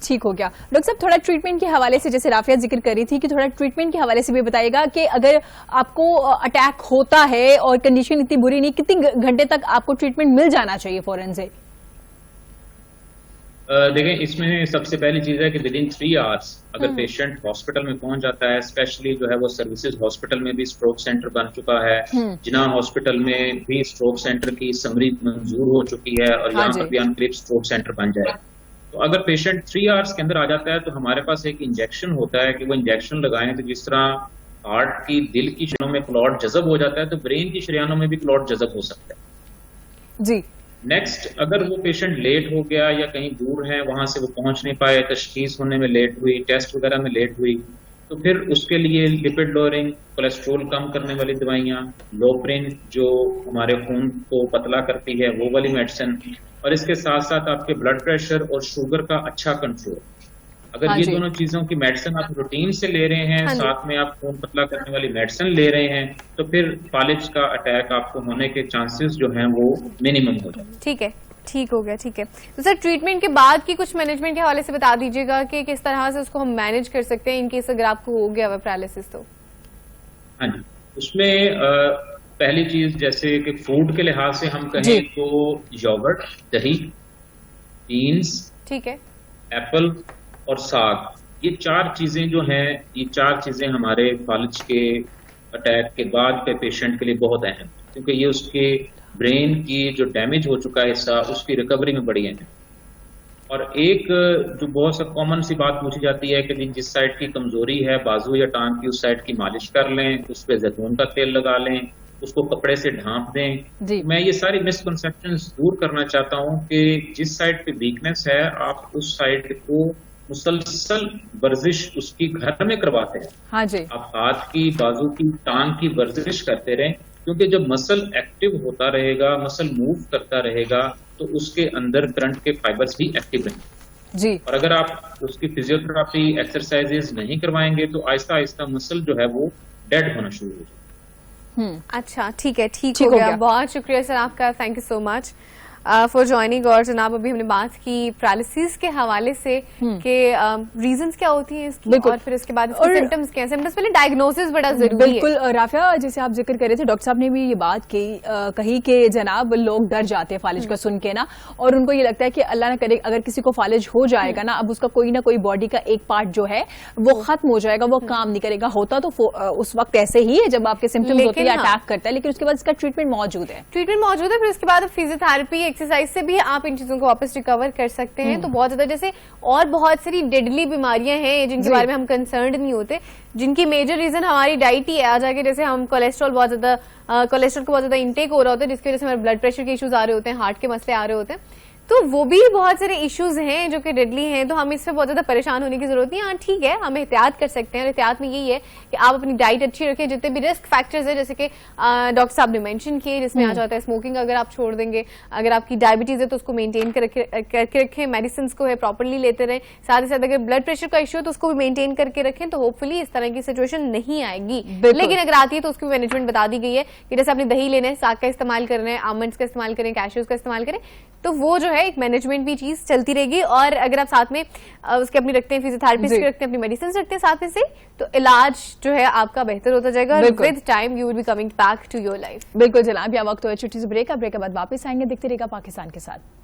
ठीक हो गया। डॉक्टर साहब थोड़ा ट्रीटमेंट के हवाले से, जैसे राफिया जिक्र कर रही थी कि थोड़ा ट्रीटमेंट के हवाले से भी बताइएगा कि अगर आपको अटैक होता है और कंडीशन इतनी बुरी नहीं, कितने घंटे तक आपको ट्रीटमेंट मिल जाना चाहिए फौरन से? देखें, इसमें सबसे पहली चीज है कि विद इन 3 आवर्स अगर पेशेंट हॉस्पिटल में पहुंच जाता है, स्पेशली जो है वो सर्विसेज हॉस्पिटल में भी स्ट्रोक सेंटर बन चुका है, जिना हॉस्पिटल में भी स्ट्रोक सेंटर की समरी मंजूर हो चुकी है और यहाँ पर भी अनक्लिप स्ट्रोक सेंटर बन जाए। तो अगर पेशेंट 3 आवर्स के अंदर आ जाता है तो हमारे पास एक इंजेक्शन होता है कि वो इंजेक्शन लगाएं, तो जिस तरह हार्ट की, दिल की शरियानों में क्लॉट जज़ब हो जाता है तो ब्रेन की शरियानों में भी क्लॉट जज़ब हो सकता है। जी। नेक्स्ट, अगर वो पेशेंट लेट हो गया या कहीं दूर है, वहां से वो पहुंच नहीं पाए, तशखीस होने में लेट हुई, टेस्ट वगैरह में लेट हुई, तो फिर उसके लिए लिपिड लोअरिंग, कोलेस्ट्रोल कम करने वाली दवाइयाँ, लोप्रिन जो हमारे खून को पतला करती है वो वाली मेडिसिन, और इसके साथ साथ आपके ब्लड प्रेशर और शुगर का अच्छा कंट्रोल। अगर ये दोनों चीजों की मेडिसिन आप रूटीन से ले रहे हैं, साथ में आप खून पतला करने वाली मेडिसिन ले रहे हैं, तो फिर फालिज का अटैक आपको होने के चांसेस जो हैं वो मिनिमम हो जाए। ठीक है, ठीक हो गया। ठीक है, तो सर ट्रीटमेंट के बाद की कुछ मैनेजमेंट के हवाले से बता दीजिएगा कि किस तरह से उसको हम मैनेज कर सकते हैं इन केस अगर आपको हो गया हुआ पैरालिसिस। तो हाँ जी, उसमें पहली चीज जैसे कि फूड के लिहाज से हम कहें तो योगर्ट, दही, बीन्स, ठीक है, एप्पल और साग, ये 4 चीजें जो हैं, ये 4 चीजें हमारे फालिज के अटैक के बाद के पेशेंट के लिए बहुत अहम, क्योंकि ये उसके ब्रेन की जो डैमेज हो चुका है हिस्सा, उसकी रिकवरी में बड़ी अहम। और एक जो बहुत सा कॉमन सी बात पूछी जाती है कि जिस साइड की कमजोरी है, बाजू या टांग की, उस साइड की मालिश कर लें, उस पर जैतून का तेल लगा लें, उसको कपड़े से ढांप दें। जी। मैं ये सारी मिसकंसेप्शंस दूर करना चाहता हूँ कि जिस साइड पे वीकनेस है आप उस साइड को मुसलसल वर्जिश उसकी घर में करवाते हैं। हाँ जी। आप हाथ की, बाजू की, टांग की वर्जिश करते रहें, क्योंकि जब मसल एक्टिव होता रहेगा, मसल मूव करता रहेगा, तो उसके अंदर करंट के फाइबर्स भी एक्टिव रहेंगे। जी। और अगर आप उसकी फिजियोथेरेपी एक्सरसाइजेस नहीं करवाएंगे तो आहिस्ता आहिस्ता मसल जो है वो डेड होना शुरू हो जाएगा। अच्छा, ठीक है, ठीक हो गया। बहुत शुक्रिया सर आपका, thank you so much for joining. और जनाब अभी हमने बात की पैरालिसिस के हवाले से कि रीजंस क्या होती हैं इसकी, और फिर उसके बाद इसके सिम्टम्स क्या हैं। सिम्टम्स पहले डायग्नोसिस बड़ा जरूरी है। बिल्कुल राफिया, जैसे आप जिक्र कर रहे थे, डॉक्टर साहब ने भी ये बात कही कि जनाब लोग डर जाते हैं फालिज का सुन के ना, और उनको ये लगता है कि अल्लाह ना करे अगर किसी को फालिज हो जाएगा ना, अब उसका कोई ना कोई बॉडी का एक पार्ट जो है वो खत्म हो जाएगा, वो काम नहीं करेगा। होता तो उस वक्त ऐसे ही है जब आपके सिम्टम्स होते हैं, अटैक करता है, लेकिन उसके बाद इसका ट्रीटमेंट मौजूद है। फिर उसके बाद फिजियोथेरेपी एक्सरसाइज से भी आप इन चीजों को वापस रिकवर कर सकते हैं। तो बहुत ज्यादा जैसे और बहुत सारी डेडली बीमारियां हैं जिनके बारे में हम कंसर्न नहीं होते, जिनकी मेजर रीजन हमारी डाइट ही है। आ जाके जैसे हम कोलेस्ट्रॉल को बहुत ज्यादा इंटेक हो रहा होता है, जिसकी वजह से हमारे ब्लड प्रेशर के इश्यूज आ रहे होते हैं, हार्ट के मसले आ रहे होते हैं, तो वो भी बहुत सारे इश्यूज हैं जो कि डेडली हैं। तो हम इससे बहुत ज्यादा परेशान होने की जरूरत नहीं है। हाँ ठीक है, हम एहतियात कर सकते हैं, और एहतियात में यही है कि आप अपनी डाइट अच्छी रखें। जितने भी रिस्क फैक्टर्स है जैसे कि डॉक्टर साहब ने मेंशन किए, जिसमें आ जाता है स्मोकिंग अगर आप छोड़ देंगे, अगर आपकी डायबिटीज है तो उसको मेंटेन करके रखें, मेडिसिन को है प्रॉपरली लेते रहें, साथ ही साथ अगर ब्लड प्रेशर का इश्यू है तो उसको भी मेंटेन करके रखें, तो होपफुली इस तरह की सिचुएशन नहीं आएगी। लेकिन अगर आती है तो उसकी मैनेजमेंट बता दी गई है कि जैसे आपने दही लेना है, साग का इस्तेमाल करना है, आमंड्स का इस्तेमाल करें, कैश्यूज का इस्तेमाल करें, तो वो जो है एक मैनेजमेंट भी चीज चलती रहेगी। और अगर आप साथ में उसके अपनी रखते हैं, फिजियोथेरेपिस्ट के रखते हैं, अपनी मेडिसिन रखते हैं साथ में से, तो इलाज जो है आपका बेहतर होता जाएगा, और with time you will be coming back to your life. बिल्कुल जनाब, यहाँ वक्त हो छोटी सी ब्रेक के बाद वापस आएंगे, देखते रहेगा पाकिस्तान के साथ।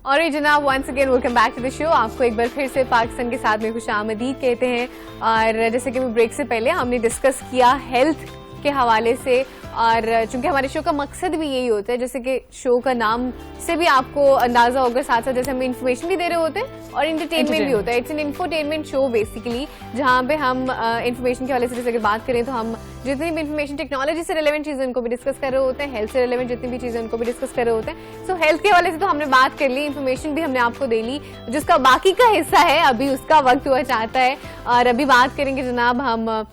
और ये जनाब once again welcome back to the show. आपको एक बार फिर से पाकिस्तान के साथ में खुशामदीद कहते हैं। और जैसे कि ब्रेक से पहले हमने डिस्कस किया हेल्थ के हवाले से, और चूंकि हमारे शो का मकसद भी यही होता है, जैसे कि शो का नाम से भी आपको अंदाजा होगा, साथ साथ जैसे हम इन्फॉर्मेशन भी दे रहे होते हैं और एंटरटेनमेंट भी होता है। It's an infotainment show basically, जहाँ पे हम इन्फॉर्मेशन के हवाले से जैसे अगर बात करें तो हम जितनी भी इन्फॉर्मेशन टेक्नोलॉजी से रिलेवेंट चीजें उनको भी डिस्कस कर रहे होते हैं, हेल्थ से रिलेवेंट जितनी भी चीजें उनको भी डिस्कस कर रहे होते हैं। सो हेल्थ के हवाले से तो हमने बात कर ली, इन्फॉर्मेशन भी हमने आपको दे ली, जिसका बाकी का हिस्सा है अभी उसका वक्त हुआ चाहता है। और अभी बात करेंगे जनाब हम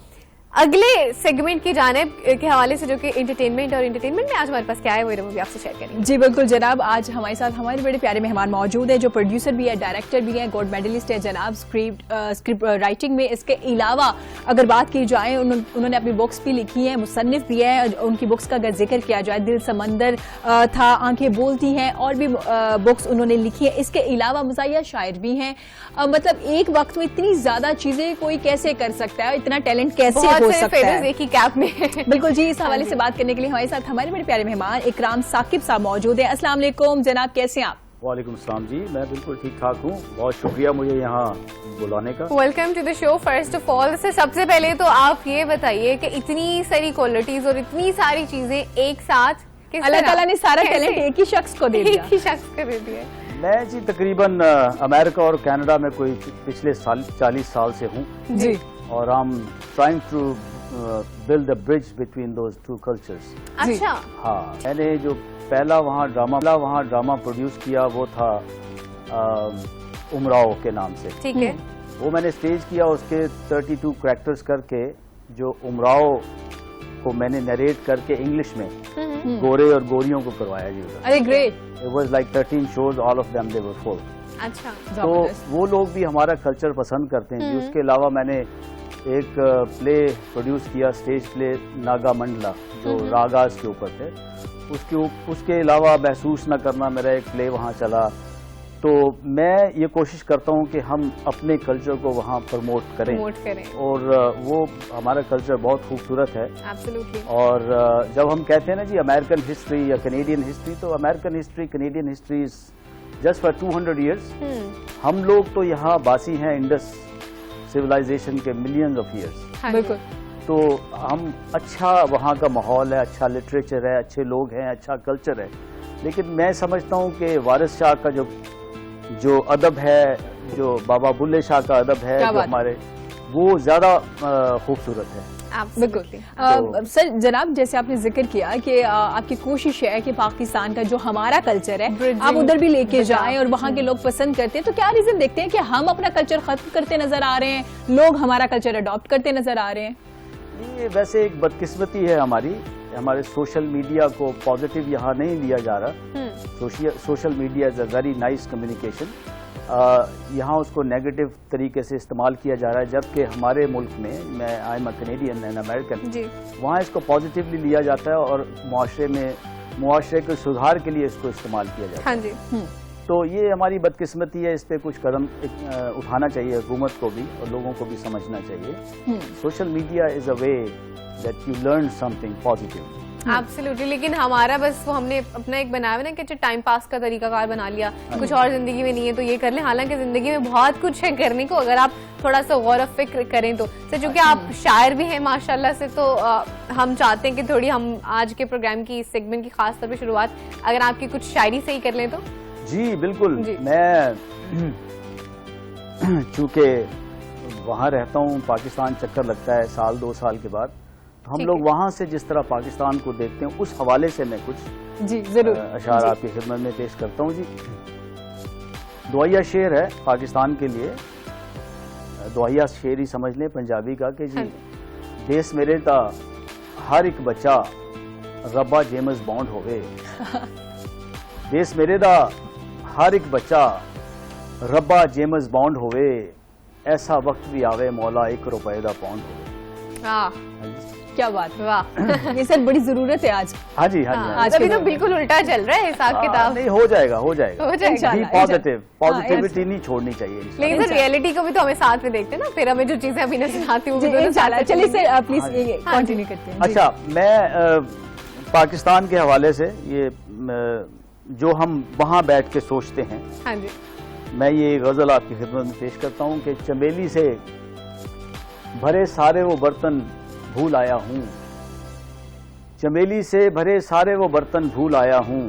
अगले सेगमेंट की जानिब के हवाले से, जो कि एंटरटेनमेंट, और एंटरटेनमेंट में आज हमारे पास क्या है वो भी आपसे शेयर करेंगे। जी बिल्कुल जनाब, आज हमारे साथ हमारे बड़े प्यारे मेहमान मौजूद है, जो प्रोड्यूसर भी है, डायरेक्टर भी है, गोल्ड मेडलिस्ट है जनाब स्क्रिप्ट राइटिंग में। इसके अलावा अगर बात की जाए, उन्होंने अपनी बुक्स भी लिखी है, मुसन्निफ भी है। उनकी बुक्स का अगर जिक्र किया जाए, दिल समंदर था, आंखें बोलती हैं, और भी बुक्स उन्होंने लिखी है। इसके अलावा मज़ाहिया शायर भी हैं। मतलब एक वक्त में इतनी ज्यादा चीजें कोई कैसे कर सकता है, इतना टैलेंट कैसे हो सकता है एक ही कैप में। बिल्कुल जी, इस हवाले से बात करने के लिए हमारे साथ हमारे बड़े प्यारे मेहमान इकराम साकिब साहब मौजूद हैं। अस्सलाम वालेकुम जनाब, कैसे हैं आप? वालेकुम सलाम जी, मैं बिल्कुल ठीक ठाक हूँ, बहुत शुक्रिया मुझे यहाँ बुलाने का। Welcome to the show. First of all सबसे पहले तो आप ये बताइए कि इतनी सारी क्वालिटीज और इतनी सारी चीजें एक साथ अल्लाह ताला ने सारा टैलेंट एक ही शख्स को दे दिया। एक ही शख्स को दे दिया। मैं जी तकरीबन अमेरिका और कनाडा में कोई पिछले 40 साल से हूँ जी, और I am trying to build the bridge between those two cultures. अच्छा। हाँ, मैंने जो पहला वहाँ ड्रामा प्रोड्यूस किया वो था उमराव के नाम से। ठीक है। वो मैंने स्टेज किया, उसके 32 कैरेक्टर्स करके, जो उमराव को मैंने नरेट करके इंग्लिश में गोरे और गोरियों को करवाया जी। अरे great. It was like 13 shows, all of them they were full. अच्छा। तो वो लोग भी हमारा कल्चर पसंद करते हैं जी। उसके अलावा मैंने एक प्ले प्रोड्यूस किया, स्टेज प्ले नागा मंडला, जो रागास के ऊपर थे। उसके अलावा महसूस न करना मेरा एक प्ले वहाँ चला। तो मैं ये कोशिश करता हूँ कि हम अपने कल्चर को वहाँ प्रमोट करें, और वो हमारा कल्चर बहुत खूबसूरत है। Absolutely. और जब हम कहते हैं ना जी अमेरिकन हिस्ट्री या कैनेडियन हिस्ट्री, तो American history, Canadian history is just for 200 years. हम लोग तो यहाँ बासी हैं इंडस सिविलाइजेशन के मिलियंस ऑफ ईयर्स। बिल्कुल। तो हम अच्छा वहाँ का माहौल है, अच्छा लिटरेचर है, अच्छे लोग हैं, अच्छा कल्चर है, लेकिन मैं समझता हूँ कि वारिस शाह का जो अदब है, जो बाबा बुल्ले शाह का अदब है, जो हमारे, वो ज़्यादा खूबसूरत है। बिल्कुल। सर जनाब, जैसे आपने जिक्र किया कि आपकी कोशिश है कि पाकिस्तान का जो हमारा कल्चर है आप उधर भी लेके जाएं और वहाँ के लोग पसंद करते हैं, तो क्या रीजन देखते हैं कि हम अपना कल्चर खत्म करते नजर आ रहे हैं, लोग हमारा कल्चर अडॉप्ट करते नजर आ रहे हैं? ये वैसे एक बदकिस्मती है हमारे सोशल मीडिया को पॉजिटिव यहाँ नहीं लिया जा रहा। Social media is a very nice communication, यहाँ उसको नेगेटिव तरीके से इस्तेमाल किया जा रहा है, जबकि हमारे मुल्क में, मैं I am a Canadian and American, वहाँ इसको पॉजिटिवली लिया जाता है और मुआशरे के सुधार के लिए इसको इस्तेमाल किया जाता है। हाँ जी। तो ये हमारी बदकिस्मती है, इस पे कुछ कदम उठाना चाहिए हुकूमत को भी और लोगों को भी समझना चाहिए। Social media is a way that you learn something positive. Absolutely, लेकिन हमारा बस वो हमने अपना एक बनाया ना कि टाइम पास का तरीकाकार बना लिया, कुछ और जिंदगी में नहीं है तो ये कर लें, हालांकि जिंदगी में बहुत कुछ है करने को अगर आप थोड़ा सा गौर और फिक्र करें तो। चूंकि आप शायर भी हैं माशाल्लाह से, तो हम चाहते हैं कि थोड़ी हम आज के प्रोग्राम की, इस सेगमेंट की खास तौर पर शुरुआत अगर आपकी कुछ शायरी से ही कर लें तो। जी बिल्कुल। मैं चूंकि वहाँ रहता हूँ, पाकिस्तान चक्कर लगता है साल 2 साल के बाद, तो हम लोग वहाँ से जिस तरह पाकिस्तान को देखते हैं, उस हवाले से मैं कुछ जी जरूर अशार आपकी खिदमत में पेश करता हूँ। जी, दुआया शेर है पाकिस्तान के लिए, दुआया शेर ही समझ लें पंजाबी का, कि जी देश मेरे ता हर एक बच्चा रब्बा जेम्स बॉन्ड होवे, देश मेरे दा हर एक बच्चा रब्बा जेम्स बॉन्ड होवे, ऐसा वक्त भी आवे मौला 1 रुपए दा पौंड होवे। क्या बात, वाह। ये सर बड़ी जरूरत है आज। हाँ जी, हाँ जी। आज अभी तो बिल्कुल उल्टा चल रहा है हिसाब किताब। नहीं, हो जाएगा। इंशाल्लाह। पॉजिटिविटी नहीं छोड़नी चाहिए। लेकिन सर रियलिटी को भी तो हमें साथ में देखते हैं ना, फिर हमें जो चीजें अभी नजर आती हैं। चलिए सर प्लीज कंटिन्यू करते हैं। अच्छा, मैं पाकिस्तान के हवाले से ये जो हम वहाँ बैठ के सोचते हैं, हाँ जी, मैं ये गजल आपकी खिदमत में पेश करता हूँ कि चमेली से भरे सारे वो बर्तन भूल आया हूँ, चमेली से भरे सारे वो बर्तन भूल आया हूँ,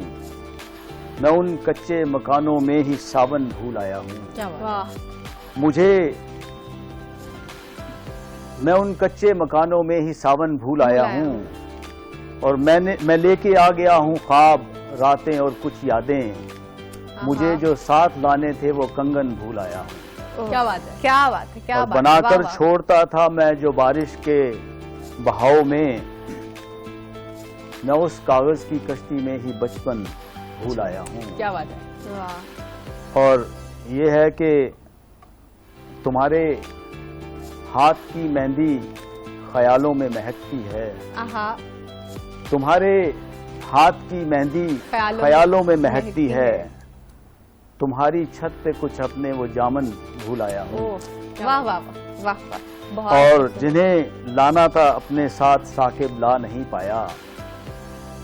मैं उन कच्चे मकानों में ही सावन भूल आया हूँ। मैं उन कच्चे मकानों में ही सावन भूल आया हूँ, और मैं लेके आ गया हूँ ख्वाब, रातें और कुछ यादें, मुझे जो साथ लाने थे वो कंगन भूल आया हूँ। क्या बात है, क्या बात है, क्या और बात। बनाकर छोड़ता था मैं जो बारिश के बहाव में, मैं उस कागज की कश्ती में ही बचपन भूल आया हूँ। क्या बात है। और ये है कि तुम्हारे हाथ की मेहंदी ख्यालों में महकती है, तुम्हारे हाथ की मेहंदी ख्यालों में महकती है, तुम्हारी छत पे कुछ अपने वो जामन भूल आया हूँ। वाह वाह वाह वाह। और जिन्हें लाना था अपने साथ साकिब ला नहीं पाया,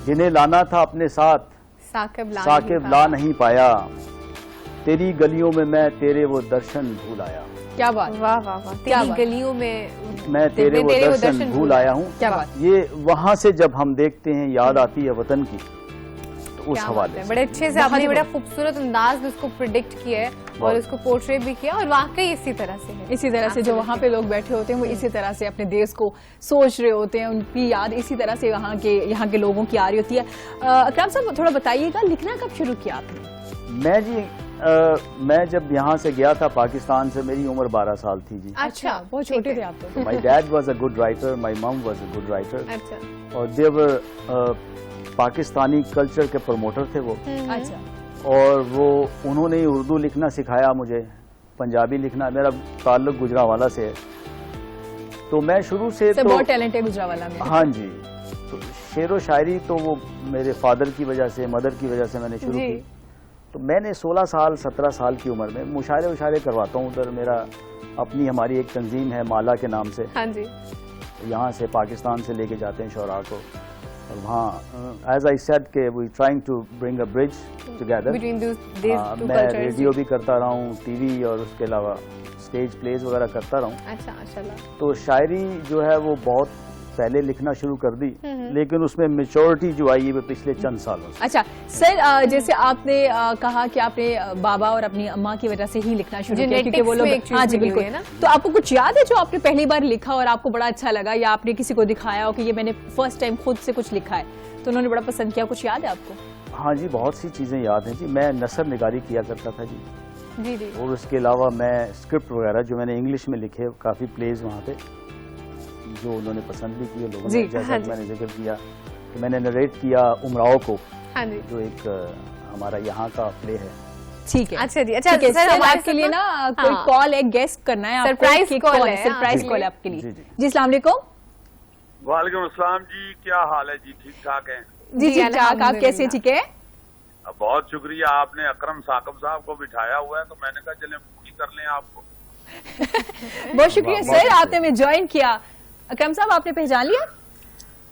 जिन्हें लाना था अपने साथ साकिब ला नहीं पाया, तेरी गलियों में मैं तेरे वो दर्शन भूल आया। क्या बात, वाह वाह वाह। तेरी गलियों में मैं तेरे वो दर्शन भूल आया हूँ। क्या बात। ये वहाँ से जब हम देखते हैं, याद आती है वतन की, उस हवाले बड़े अच्छे से आपने बड़ा खूबसूरत अंदाज में उसको प्रिडिक्ट किया है और उसको पोर्ट्रे भी किया, और वाकई इसी तरह से है। इसी तरह से जो वहाँ पे लोग बैठे होते हैं वो इसी तरह से अपने देश को सोच रहे होते हैं, उनकी याद इसी तरह से यहाँ के लोगों की आ रही होती है। अकराम साहब थोड़ा बताइएगा, लिखना कब शुरू किया आपने? मैं जब यहाँ से गया था पाकिस्तान से, मेरी उम्र 12 साल थी जी। अच्छा, बहुत छोटे थे आप तो। My dad was a good writer, my mom was a good writer, अच्छा, और देवर पाकिस्तानी कल्चर के प्रमोटर थे वो। अच्छा। और वो उन्होंने ही उर्दू लिखना सिखाया मुझे, पंजाबी लिखना। मेरा ताल्लुक गुजरावाला से है, तो मैं शुरू से तो बहुत टैलेंट है गुजरावाला में। हाँ जी, तो शेर व शायरी तो वो मेरे फादर की वजह से, मदर की वजह से मैंने शुरू की। तो मैंने 16 साल 17 साल की उम्र में मुशायरे उशायरे करवाता हूँ उधर। मेरा अपनी हमारी एक तंजीम है माला के नाम से, हाँ जी, यहाँ से पाकिस्तान से लेके जाते हैं शोरा को, और वहाँ एज आई सेड के we trying to bring a bridge together. मैं रेडियो भी करता रहा हूँ, टीवी, और उसके अलावा स्टेज प्लेज वगैरह करता रहूं। अच्छा माशाल्लाह। तो शायरी जो है वो बहुत पहले लिखना शुरू कर दी, लेकिन उसमें मेच्योरिटी जो आई है वो पिछले चंद सालों से। अच्छा सर, जैसे आपने कहा कि आपने बाबा और अपनी अम्मा की वजह से ही लिखना शुरू किया, क्योंकि वो लोग, हाँ जी बिल्कुल, है ना। तो आपको कुछ याद है जो आपने पहली बार लिखा और आपको बड़ा अच्छा लगा, या आपने किसी को दिखाया हो कि ये मैंने फर्स्ट टाइम खुद से कुछ लिखा है तो उन्होंने बड़ा पसंद किया, कुछ याद है आपको? हाँ जी, बहुत सी चीज़ें याद हैं जी। मैं नसर निगारी किया करता था जी, जी जी। और उसके अलावा मैं स्क्रिप्ट वगैरह जो मैंने इंग्लिश में लिखे, काफ़ी प्लेज वहाँ पे जो उन्होंने पसंद भी किए लोगों ने, जैसा कि मैंने जिक्र किया कि मैंने नरेट किया उमराव को, हाँ जी। जो एक हमारा यहाँ का प्ले है। ठीक है, अच्छा जी। अच्छा ठीक है, सर, सर हमारे आपके लिए ना कोई हाँ। कॉल है, गेस्ट करना है आपको, सरप्राइज कि कॉल कौन है, सरप्राइज हाँ, कॉल है जी। आपके लिए। जी, जी। जी अस्सलाम वालेकुम। वालेकुम अस्सलाम जी, क्या हाल है जी? ठीक ठाक है? जी जी, ठीक ठाक, आप अल्हम्दुलिल्लाह। कैसे? ठीक है, बहुत शुक्रिया, आपने अकरम साकब साहब को बिठाया हुआ है तो मैंने कहा चले पूरी कर लें आपको। बहुत शुक्रिया वाह, सर, बहुत आपने हमें ज्वाइन किया। अकरम साहब आपने पहचान लिया?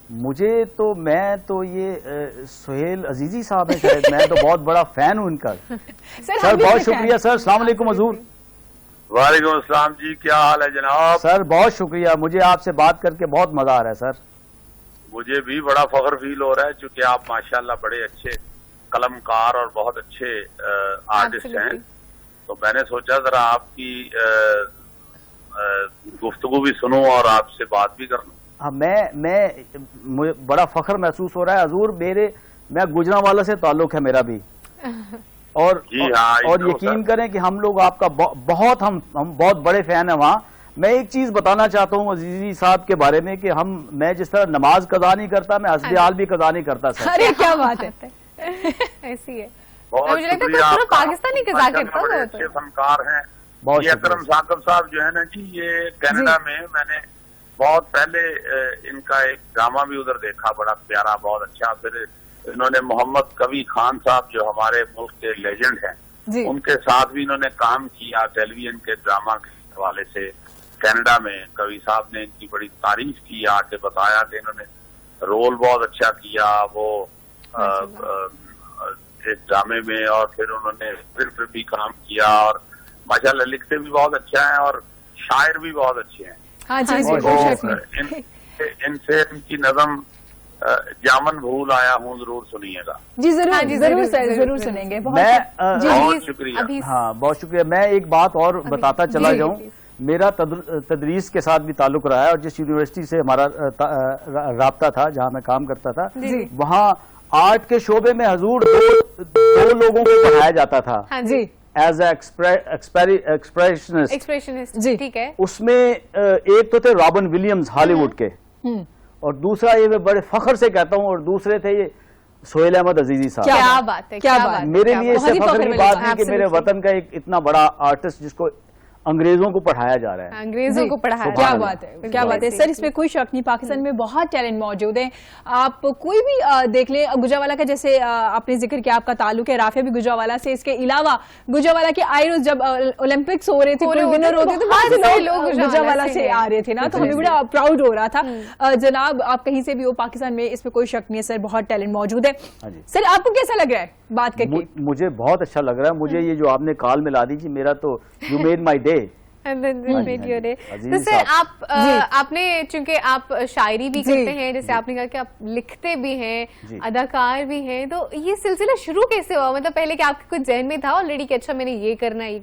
मुझे तो, मैं तो ये सुहेल अजीजी साहब है शायद, मैं तो बहुत बड़ा फैन हूँ इनका। सर बहुत शुक्रिया सर, अस्सलाम वालेकुम हजूर। वालेकुम अस्सलाम जी, क्या हाल है जनाब? सर बहुत शुक्रिया, मुझे आपसे बात करके बहुत मजा आ रहा है सर। मुझे भी बड़ा फख्र फील हो रहा है, क्योंकि आप माशाल्लाह बड़े अच्छे कलमकार और बहुत अच्छे आर्टिस्ट हैं। तो मैंने सोचा जरा आपकी गुफ्तगू भी सुनूं और आपसे बात भी कर लूं। हाँ, मुझे बड़ा फख्र महसूस हो रहा है हजूर। मैं गुजरांवाला से ताल्लुक है मेरा भी, और जी हाँ, और इधर यकीन सर। करें कि हम लोग आपका बहुत हम बहुत बड़े फैन हैं वहाँ। मैं एक चीज बताना चाहता हूँ अजीजी साहब के बारे में कि मैं जिस तरह नमाज कज़ा नहीं करता, मैं हस्बे-हाल भी कज़ा नहीं करता सर। अरे क्या बात है। ऐसी है। बहुत मुझे लगता है शुक्रिया पूरा आपका। पाकिस्तानी कज़ा माशाल्लाह करता बड़े है अच्छे फनकार हैं। बहुत ये अकरम शुक्रिया। साकब साहब जो है ना जी, ये कनाडा में मैंने बहुत पहले इनका एक ड्रामा भी उधर देखा, बड़ा प्यारा, बहुत अच्छा। फिर इन्होंने मोहम्मद कवी खान साहब जो हमारे मुल्क के लेजेंड हैं, उनके साथ भी इन्होंने काम किया टेलीविजन के ड्रामा के हवाले से। कनाडा में कवि साहब ने इनकी बड़ी तारीफ की, आके बताया कि इन्होंने रोल बहुत अच्छा किया वो इस ड्रामे में, और फिर उन्होंने फिर भी काम किया, और माशाल्लाह लिखते भी बहुत अच्छा है और शायर भी बहुत अच्छे हैं। हाँ जी जी, तो इनसे इनकी नज़म जामन भूल आया हूँ जरूर सुनिएगा। जी जरूर, हाँ जी, जरूर जरूर, सर, जरूर, जरूर जरूर। सुनेंगे। बहुत शुक्रिया। अभी हाँ बहुत शुक्रिया। मैं एक बात और बताता चला जी, जाऊं, प्लीज। मेरा तदरीस के साथ भी ताल्लुक रहा है, और जिस यूनिवर्सिटी से हमारा राब्ता था, जहां मैं काम करता था, वहाँ आर्ट के शोबे में हजूर दो लोगों को पढ़ाया जाता था हाँ जी, एज एक्सप्रेशनिस्ट। एक्सप्रेशनिस्ट जी। ठीक है। उसमें एक तो थे रॉबिन विलियम्स हॉलीवुड के, और दूसरा, ये मैं बड़े फख्र से कहता हूँ, और दूसरे थे ये सुहेल अहमद अजीजी साहब। क्या बात है, क्या क्या बात बात है। है, मेरे क्या लिए बात इससे बहुत ही फख्र फख्र की वाली बात बात है कि मेरे Absolutely। वतन का एक इतना बड़ा आर्टिस्ट जिसको अंग्रेजों को पढ़ाया जा रहा है। अंग्रेजों को पढ़ाया क्या है। बात है, क्या बात है सर, इसमें कोई शक नहीं, पाकिस्तान में बहुत टैलेंट मौजूद है। आप कोई भी देख लें, गुजरावाला का जैसे आपने जिक्र किया, आपका ताल्लुक है राफिया भी गुजरावाला से। इसके अलावा गुजरावाला के आयरोस जब ओलंपिक्स हो रहे थे, कोई विनर होते तो बहुत से लोग गुजरावाला से आ रहे थे ना, तो हमें बड़ा प्राउड हो रहा था। जनाब आप कहीं से भी हो, पाकिस्तान में इसमें कोई शक नहीं है सर, बहुत टैलेंट मौजूद है। सर आपको कैसा लग रहा है बात करके? मुझे बहुत अच्छा लग रहा है। मुझे ये जो आपने कॉल मिला दी जी, मेरा तो यू मेड माई डे। तो सर आपने, चूंकि आप शायरी भी करते हैं, जैसे आपने कहा कि आप लिखते भी हैं, अदाकार भी हैं, तो ये सिलसिला शुरू कैसे हुआ? मतलब पहले कि आपके कुछ जहन में था ऑलरेडी कि अच्छा मैंने ये करना है, या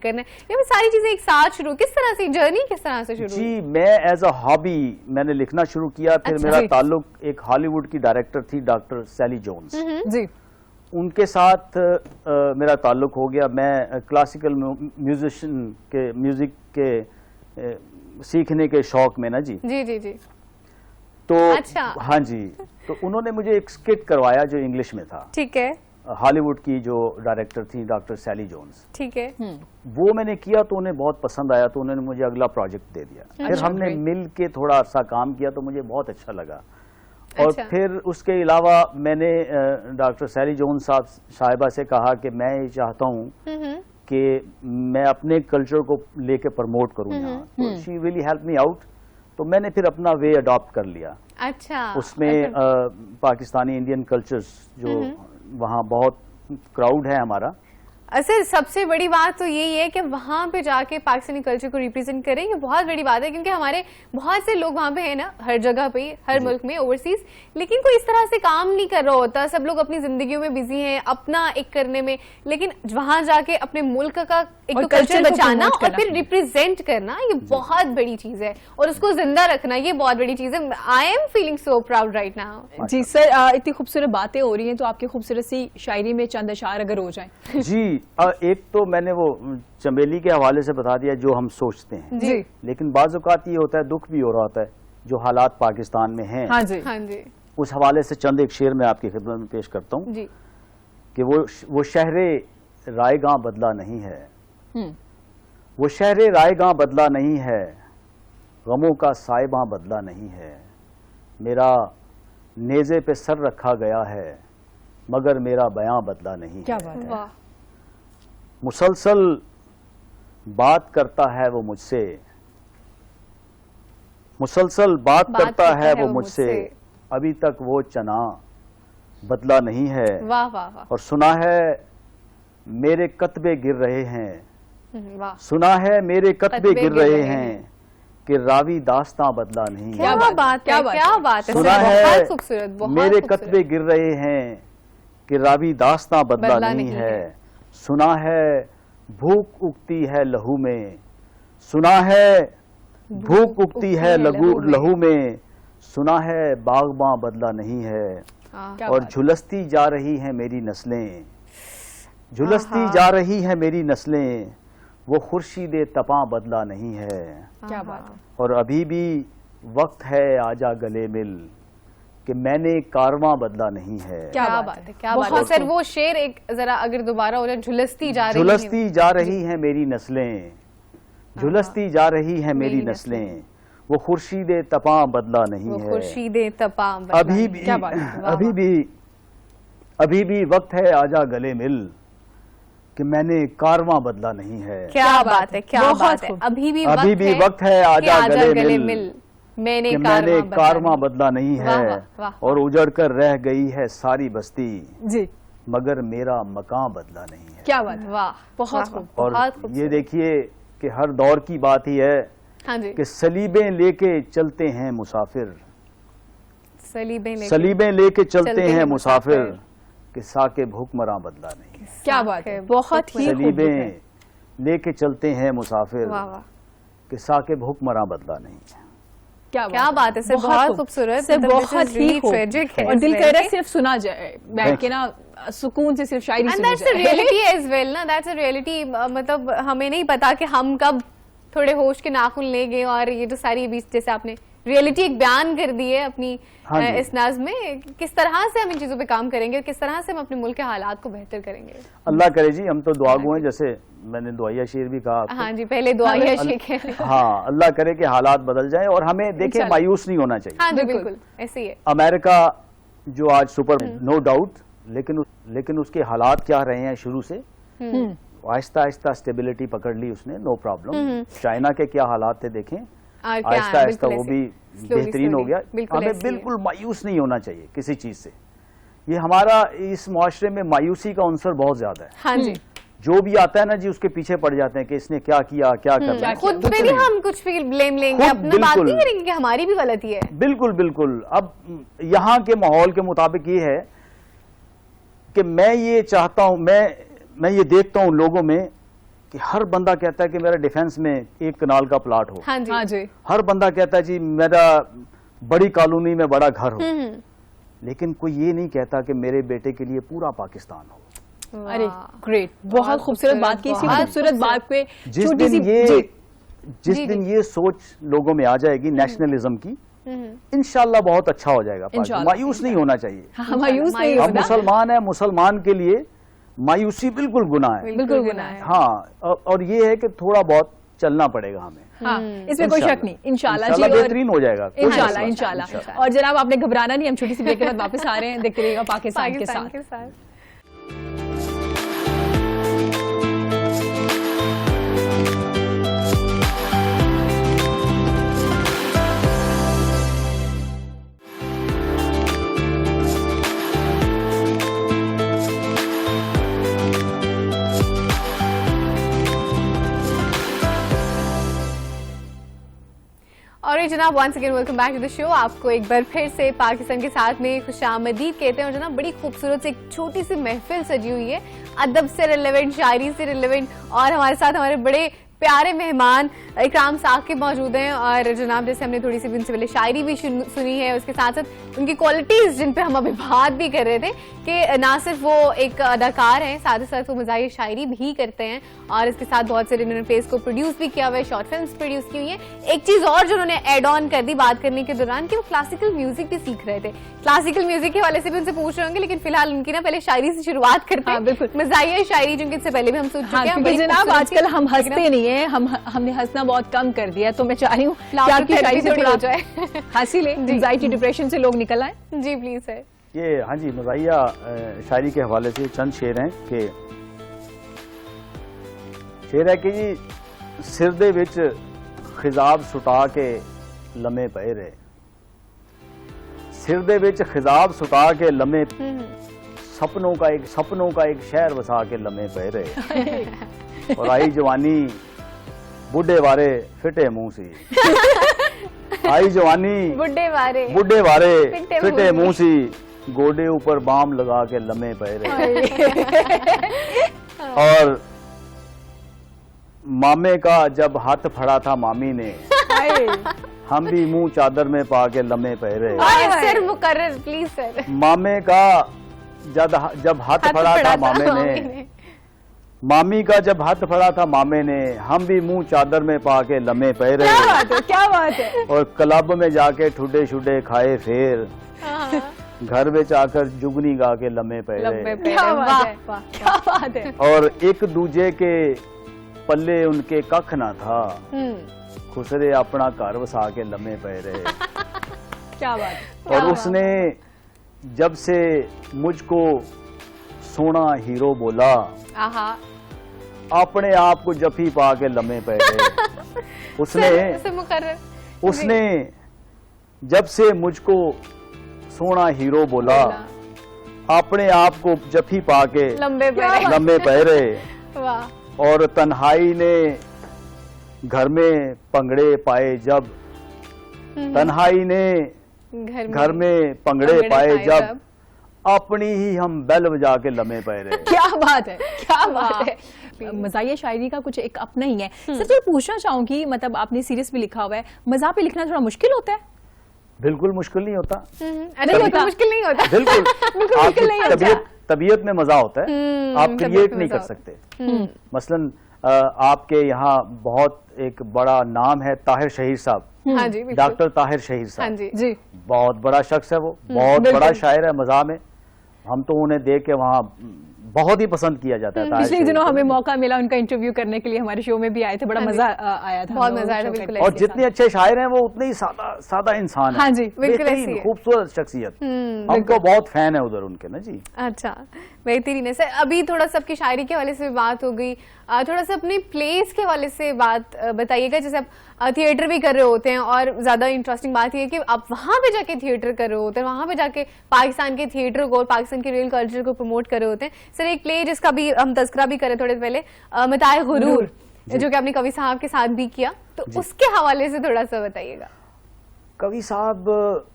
फिर सारी चीजें एक साथ शुरू, किस तरह से जर्नी किस तरह से शुरू? जी, मैं एज अ हॉबी मैंने लिखना शुरू किया। फिर मेरा ताल्लुक एक हॉलीवुड की डायरेक्टर थी, डॉक्टर सैली जोन्स जी, उनके साथ मेरा ताल्लुक हो गया। मैं क्लासिकल म्यूजिक के सीखने के शौक में ना जी जी तो अच्छा। हाँ जी, तो उन्होंने मुझे एक स्किट करवाया जो इंग्लिश में था। ठीक है। हॉलीवुड की जो डायरेक्टर थी डॉक्टर सैली जोन्स, ठीक है। वो मैंने किया तो उन्हें बहुत पसंद आया, तो उन्होंने मुझे अगला प्रोजेक्ट दे दिया। फिर हमने मिल के थोड़ा सा काम किया तो मुझे बहुत अच्छा लगा। और फिर उसके अलावा मैंने डॉक्टर सैली जोन्स साहिबा से कहा कि मैं ये चाहता हूँ कि मैं अपने कल्चर को लेके प्रमोट करूँ यहाँ, तो she really help me out. तो मैंने फिर अपना वे अडॉप्ट कर लिया। अच्छा। उसमें पाकिस्तानी इंडियन कल्चर्स जो वहाँ बहुत क्राउड है हमारा, सर सबसे बड़ी बात तो यही है कि वहां पे जाके पाकिस्तानी कल्चर को रिप्रेजेंट करें, ये बहुत बड़ी बात है, क्योंकि हमारे बहुत से लोग वहां पे हैं ना, हर जगह पे, हर मुल्क में, ओवरसीज, लेकिन कोई इस तरह से काम नहीं कर रहा होता, सब लोग अपनी जिंदगियों में बिजी हैं अपना एक करने में, लेकिन वहां जाके अपने मुल्क का एक तो कल्चर बचाना और फिर रिप्रेजेंट करना, ये बहुत बड़ी चीज है, और उसको जिंदा रखना ये बहुत बड़ी चीज है। I am feeling so proud right now. जी सर, इतनी खूबसूरत बातें हो रही हैं, तो आपकी खूबसूरत सी शायरी में चंद अशार अगर हो जाए। जी एक तो मैंने वो चमेली के हवाले से बता दिया जो हम सोचते हैं, जी लेकिन बाज़ औक़ात ये होता है, दुख भी हो रहा होता है जो हालात पाकिस्तान में हैं। हाँ जी, हाँ जी उस हवाले से चंद एक शेर मैं आपकी खिदमत में पेश करता हूँ जी। कि वो शहरे रायगां बदला नहीं है, हम्म, वो शहरे रायगां बदला नहीं है, गमों का साइबां बदला नहीं है, मेरा नेज़े पे सर रखा गया है मगर मेरा बयां बदला नहीं क्या है। बात है। वाह, मुसलसल बात करता है वो मुझसे, मुसलसल बात करता है वो मुझसे, अभी तक वो चना बदला नहीं है, वाह वाह वाह, और सुना है मेरे कतबे गिर रहे हैं, वाह, सुना है मेरे कतबे कतबे गिर गिर रहे रहे हैं कि रावी दास्तां बदला नहीं है। क्या बात है, बात क्या है, बात क्या है। बात है, सुना सर, है बहुत खूबसूरत, बहुत मेरे खूबसूरत। कतबे गिर रहे हैं कि रावी दास्तां बदला नहीं है, सुना है भूख उगती है लहू में, सुना है भूख उगती है लहू में, सुना है बागबां बदला नहीं है, क्या और बात है। झुलसती जा रही हैं मेरी नस्लें, झुलसती जा रही हैं मेरी नस्लें, वो खुर्शीदे तपां बदला नहीं है, क्या बात है। और अभी भी वक्त है आजा गले मिल कि मैंने कारवां बदला नहीं है। क्या बात है, क्या बात है सर। वो शेर एक जरा अगर दोबारा हो जाए, झुलसती जा रही है, झुलसती जा रही हैं मेरी नस्लें, झुलसती जा रही हैं मेरी नस्लें, वो खुर्शीदे तपां बदला नहीं वो है, खुर्शीदे तपां बदला अभी नहीं। भी क्या बात है, वाह, अभी भी वक्त है आजा गले मिल कि मैंने कारवां बदला नहीं है। क्या बात है, क्या बहुत बात है, खूब। अभी भी वक्त है कि आजा गले मिल मैंने कि मैंने कारवां बदला बदला नहीं वाह, है, वाह, वाह, और उजड़ कर रह गई है सारी बस्ती, जी, मगर मेरा मकान बदला नहीं है। क्या बात है। वाह, बहुत वाह, खूब। और बहुत खूबसूरत। ये देखिए कि हर दौर की बात ही है हाँ जी, कि सलीबें लेके चलते हैं मुसाफिर, सलीबें लेके चलते हैं मुसाफिर कि साके भूखमरां बदला नहीं है। क्या बात है, बहुत ही खूब। सलीबें लेके चलते हैं मुसाफिर वाह वाह, कि साके भूखमरां बदला नहीं है। क्या बात है सर, बहुत खूबसूरत, सर, मतलब this is बहुत ही really खूब। tragic है और इस दिल वजह कर रहा है से। सिर्फ सुना जाए, बैठ के ना सुकून से सिर्फ शायरी एंड सुनी दैट्स अ जाए। रियलिटी एज वेल ना, दैट्स अ रियलिटी। मतलब हमें नहीं पता कि हम कब थोड़े होश के नाखून ले गए, और ये जो सारी बीच जैसे आपने रियलिटी एक बयान कर दी है अपनी हाँ जी। इस नाज़ में, किस तरह से हम इन चीजों पे काम करेंगे, किस तरह से हम अपने मुल्क के हालात को बेहतर करेंगे। अल्लाह करे जी, हम तो दुआगो हैं, जैसे मैंने दुआया शेर भी कहा आपको। हाँ जी, पहले दुआया शेख है। हाँ, अल्लाह करे कि हालात बदल जाएं, और हमें देखें इंशाल्लाह। मायूस नहीं होना चाहिए। हाँ जी, बिल्कुल। बिल्कुल ऐसे ही है। अमेरिका जो आज सुपर, नो डाउट, लेकिन उसके हालात क्या रहे हैं शुरू से, आहिस्ता आहिस्ता स्टेबिलिटी पकड़ ली उसने, नो प्रॉब्लम। चाइना के क्या हालात थे देखें, और क्या आहिस्ता है, आहिस्ता बिल्कुल वो भी ऐसे। बेहतरीन हो slowly, गया। बिल्कुल हमें ऐसे ही है। बिल्कुल मायूस नहीं होना चाहिए किसी चीज से। ये हमारा इस मुआशरे में मायूसी का अंसर बहुत ज्यादा है। हाँ जी, जो भी आता है ना जी, उसके पीछे पड़ जाते हैं कि इसने क्या किया, क्या करना है। खुद कुछ पे भी नहीं। हम कुछ भी ब्लेम लेंगे, खुद अपना बात बिल्कुल। नहीं करेंगे कि हमारी भी गलती है। बिल्कुल बिल्कुल। अब यहाँ के माहौल के मुताबिक ये है कि मैं ये चाहता हूँ, मैं ये देखता हूँ लोगों में कि हर बंदा कहता है कि मेरा डिफेंस में 1 कनाल का प्लाट हो, हाँ जी, हाँ जी, हर बंदा कहता है जी मेरा बड़ी कॉलोनी में बड़ा घर हो, लेकिन कोई ये नहीं कहता कि मेरे बेटे के लिए पूरा पाकिस्तान हो। अरे ग्रेट, बहुत खूबसूरत बात की। इसी बहुत खूबसूरत बात पे जिस छोटी सी दिन ये सोच लोगों में आ जाएगी नेशनलिज्म की, इंशाल्लाह बहुत अच्छा हो जाएगा। इंशाल्लाह। मायूस नहीं होना चाहिए। हाँ, मायूस नहीं हम होना, मुसलमान हैं, मुसलमान के लिए मायूसी बिल्कुल गुनाह है। बिल्कुल गुनाह है। हाँ, और ये है कि थोड़ा बहुत चलना पड़ेगा हमें। हाँ, इसमें कोई शक नहीं। इंशाल्लाह जी, और बेहतरीन हो जाएगा। कोई इंशाल्लाह मसला इंशाल्लाह। नहीं। और जनाब आपने घबराना नहीं, हम छोटी सी ब्रेक के बाद वापस आ रहे हैं, देखते रहिएगा पाकिस्तान के पाकिस्तान साथ। के साथ। और जनाब once again welcome back to the show. आपको एक बार फिर से पाकिस्तान के साथ में खुशामदीद कहते हैं। और जनाब बड़ी खूबसूरत से एक छोटी सी महफिल सजी हुई है, अदब से रिलेवेंट, शायरी से रिलेवेंट, और हमारे साथ हमारे बड़े प्यारे मेहमान इकराम साकिब मौजूद हैं। और जनाब जैसे हमने थोड़ी सी उनसे पहले शायरी भी सुनी है, उसके साथ साथ उनकी क्वालिटीज जिन पे हम अभी बात भी कर रहे थे कि ना सिर्फ वो एक अदाकार हैं, साथ ही साथ वो मज़ाहिर शायरी भी करते हैं। और इसके साथ बहुत सारे इन्होंने प्लेस को प्रोड्यूस भी किया हुआ है, शॉर्ट फिल्म्स प्रोड्यूस की हुई है। एक चीज और जो उन्होंने एड ऑन कर दी बात करने के दौरान कि वो क्लासिकल म्यूजिक भी सीख रहे थे। क्लासिकल म्यूजिक के वाले से भी उनसे पूछ रहे होंगे, लेकिन फिलहाल उनकी ना पहले शायरी से शुरुआत करते हैं। बिल्कुल, मज़ाहिर शायरी जिनके इससे पहले भी हम सुन चुके हैं। क्योंकि जनाब आजकल हम हंसते नहीं है, हमने हंसना बहुत कम कर दिया, तो मैं चाह रही हूँ कि आपकी शायरी से थोड़ा हो जाए, हंसी ले, एंजाइटी डिप्रेशन से लोग निकल आए। जी प्लीज सर। ये हाँ जी, मज़ाहिया शायरी के हवाले से चंद शेर हैं कि शेर है कि जी सिर दे विच खिजाब सुटा के लम्हे पए रहे, सिर दे विच खिजाब सुटा के लम्हे, सपनों का एक शहर बसा के लम्हे पए रहे, और आई जवानी बुढ़े वारे फिटे मुंह सी, आई जवानी बुढ़े वारे फिटे मुंह सी, गोडे ऊपर बाम लगा के लम्हे पए रहे। और मामे का जब हाथ फड़ा था मामी ने, हम भी मुंह चादर में पा के लम्हे पए रहे। सर मुकर्रर प्लीज सर। मामे का जब हाथ फड़ा था मामे ने, मामी का जब हाथ फड़ा था मामे ने, हम भी मुंह चादर में पा के लम्हे पए रहे। क्या बात है। और क्लब में जाके ठुडे शुडे खाए फिर, घर में आकर जुगनी गा के लम्हे पए रहे। क्या बात है। और एक दूजे के पल्ले उनके कख ना था, खुसरे अपना घर वसा के लम्हे पए रहे। क्या बात। और उसने जब से मुझको सोना हीरो बोला, अपने आप को जफी पा के लम्हे पए रहे। उसने जब से मुझको सोना हीरो बोला, अपने आप को जफी पा के लम्हे पए रहे। और तन्हाई ने घर में पंगड़े पाए जब, तन्हाई ने घर में पंगड़े पाए जब, अपनी ही हम बेल बजा के लम्हे पए रहे। क्या बात है, क्या बात है। मज़ाहिया शायरी का कुछ एक अपना ही है। सर तो पूछना चाहूंगी, मतलब आपने सीरियस भी लिखा हुआ है, मज़ाह पे लिखना थोड़ा मुश्किल होता है? बिल्कुल मुश्किल नहीं होता। मुश्किल नहीं होता। बिल्कुल आपकी तबीयत में मजा होता है, आप क्रिएट नहीं कर सकते। मसलन आपके यहाँ बहुत एक बड़ा नाम है ताहिर शहीर साहब, हाँ जी, डॉक्टर ताहिर शहीर साहब। हाँ जी, बहुत बड़ा शख्स है वो, बहुत बड़ा शायर है मज़ाह में। हम तो उन्हें देख के वहाँ बहुत ही पसंद किया जाता है। पिछले दिनों हमें मौका मिला उनका इंटरव्यू करने के लिए, हमारे शो में भी आए थे, बड़ा मजा आया था, बहुत मजा आया बिल्कुल। और जितने अच्छे शायर हैं वो उतने ही सादा इंसान है। हाँ जी, बिल्कुल ऐसी है, खूबसूरत शख्सियत। हमको बहुत फैन है उधर उनके ना जी। अच्छा बेहतरीन है सर। अभी थोड़ा सा आपकी शायरी के हवाले से बात हो गई, थोड़ा सा अपने प्लेस के हवाले से बात बताइएगा। जैसे आप थिएटर भी कर रहे होते हैं, और ज्यादा इंटरेस्टिंग बात यह है कि आप वहां पे जाके थिएटर कर रहे होते हैं, वहां पे जाके पाकिस्तान के थिएटर को और पाकिस्तान के रियल कल्चर को प्रमोट कर रहे होते हैं। सर एक प्ले जिसका भी हम तस्करा भी करे थोड़े पहले, मताए गुरूर, जो कि आपने कवि साहब के साथ भी किया, तो उसके हवाले से थोड़ा सा बताइएगा। कवि साहब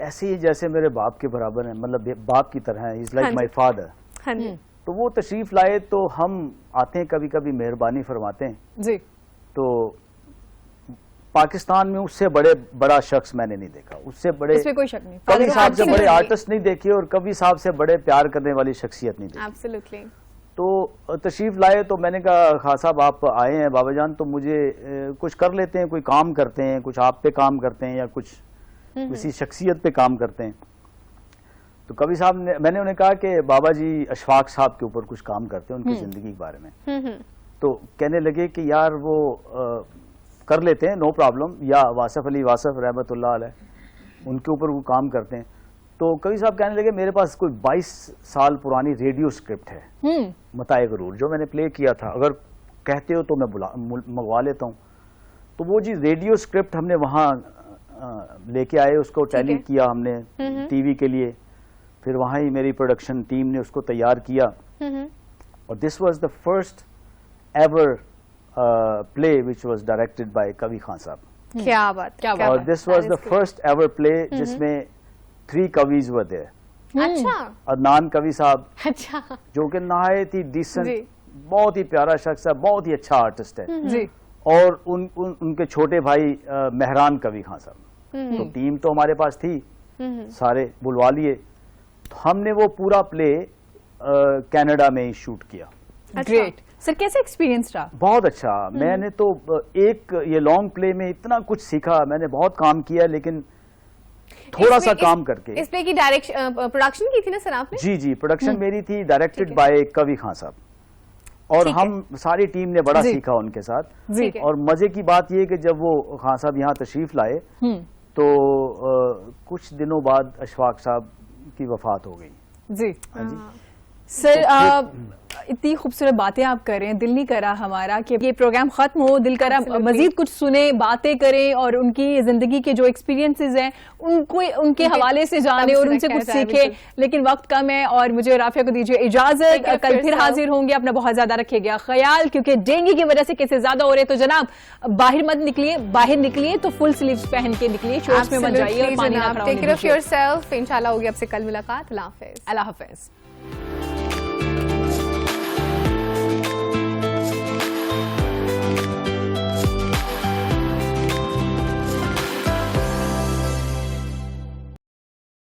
ऐसे ही जैसे मेरे बाप के बराबर हैं, मतलब बाप की तरह है, इज लाइक माय फादर। हाँ जी। तो वो तशरीफ लाए तो हम आते हैं, कभी कभी मेहरबानी फरमाते हैं जी। तो पाकिस्तान में उससे बड़ा शख्स मैंने नहीं देखा, उससे बड़े, इसमें कोई शक नहीं, कवि साहब से बड़े आर्टिस्ट नहीं देखे, और कवि साहब से बड़े प्यार करने वाली शख्सियत नहीं देखी। एब्सोल्युटली। तो तशरीफ लाए तो मैंने कहा खान साहब आप आए हैं बाबा जान, तो मुझे कुछ कर लेते हैं, कोई काम करते हैं, कुछ आप पे काम करते हैं या कुछ किसी शख्सियत पे काम करते हैं। तो कवि साहब ने, मैंने उन्हें कहा कि बाबा जी अशफाक साहब के ऊपर कुछ काम करते हैं, उनकी जिंदगी के बारे में। तो कहने लगे कि यार वो कर लेते हैं, नो प्रॉब्लम, या वासफ अली वासफ रहमतुल्लाह अलैह, उनके ऊपर वो काम करते हैं। तो कवि साहब कहने लगे मेरे पास कोई 22 साल पुरानी रेडियो स्क्रिप्ट है मताए गुरूर, जो मैंने प्ले किया था, अगर कहते हो तो मैं मंगवा लेता हूँ। तो वो जी रेडियो स्क्रिप्ट हमने वहाँ लेके आए, उसको टैली किया हमने टीवी के लिए, फिर वहाँ ही मेरी प्रोडक्शन टीम ने उसको तैयार किया। और this was the first ever play which was directed by कवि खान साहब। क्या बात, क्या और बात। This was That the is good. First ever play जिसमें 3 कवीज वर देयर। अच्छा अदनान कवी साहब अच्छा जो कि नहायत ही डिसेंट, जी। बहुत ही प्यारा शख्स है, बहुत ही अच्छा आर्टिस्ट है। जी और उनके छोटे भाई मेहरान कवी खान साहब। तो टीम तो हमारे पास थी, सारे बुलवा लिए। तो हमने वो पूरा प्ले कनाडा में ही शूट किया। ग्रेट सर, कैसा एक्सपीरियंस रहा? बहुत अच्छा। मैंने तो एक ये लॉन्ग प्ले में इतना कुछ सीखा। मैंने बहुत काम किया, लेकिन थोड़ा सा काम करके। इस प्ले की डायरेक्शन प्रोडक्शन की थी ना सर आपने? जी जी, प्रोडक्शन मेरी थी, डायरेक्टेड बाय कवि खान साहब। और ठीक है। हम सारी टीम ने बड़ा जी। सीखा उनके साथ। जी ठीक है। और मजे की बात यह कि जब वो खान साहब यहाँ तशरीफ लाए तो कुछ दिनों बाद अशफाक साहब की वफात हो गई। जी हाँ जी। सर इतनी खूबसूरत बातें आप कर रहे हैं, दिल नहीं करा हमारा कि ये प्रोग्राम खत्म हो, दिल करा Absolutely. मजीद कुछ सुने, बातें करें और उनकी जिंदगी के जो एक्सपीरियंसेस हैं उनको उनके हवाले से जाने और उनसे कुछ सीखे। लेकिन वक्त कम है और मुझे राफिया को दीजिए इजाजत। Take care of कल फिर yourself. हाजिर होंगे, अपना बहुत ज्यादा रखिएगा ख्याल, क्योंकि डेंगू की वजह से केसेस ज्यादा हो रहे हैं। तो जनाब बाहर मत निकलिए, बाहर निकलिए तो फुल स्लीव्स पहन के निकलिए, शॉर्ट्स में मत जाइए और पानी ना खड़ा होने टेक केयर ऑफ दीजिए। योरसेल्फ। इंशाल्लाह होगी आपसे कल मुलाकात। अल्लाह हाफिज। अल्लाह हाफिज।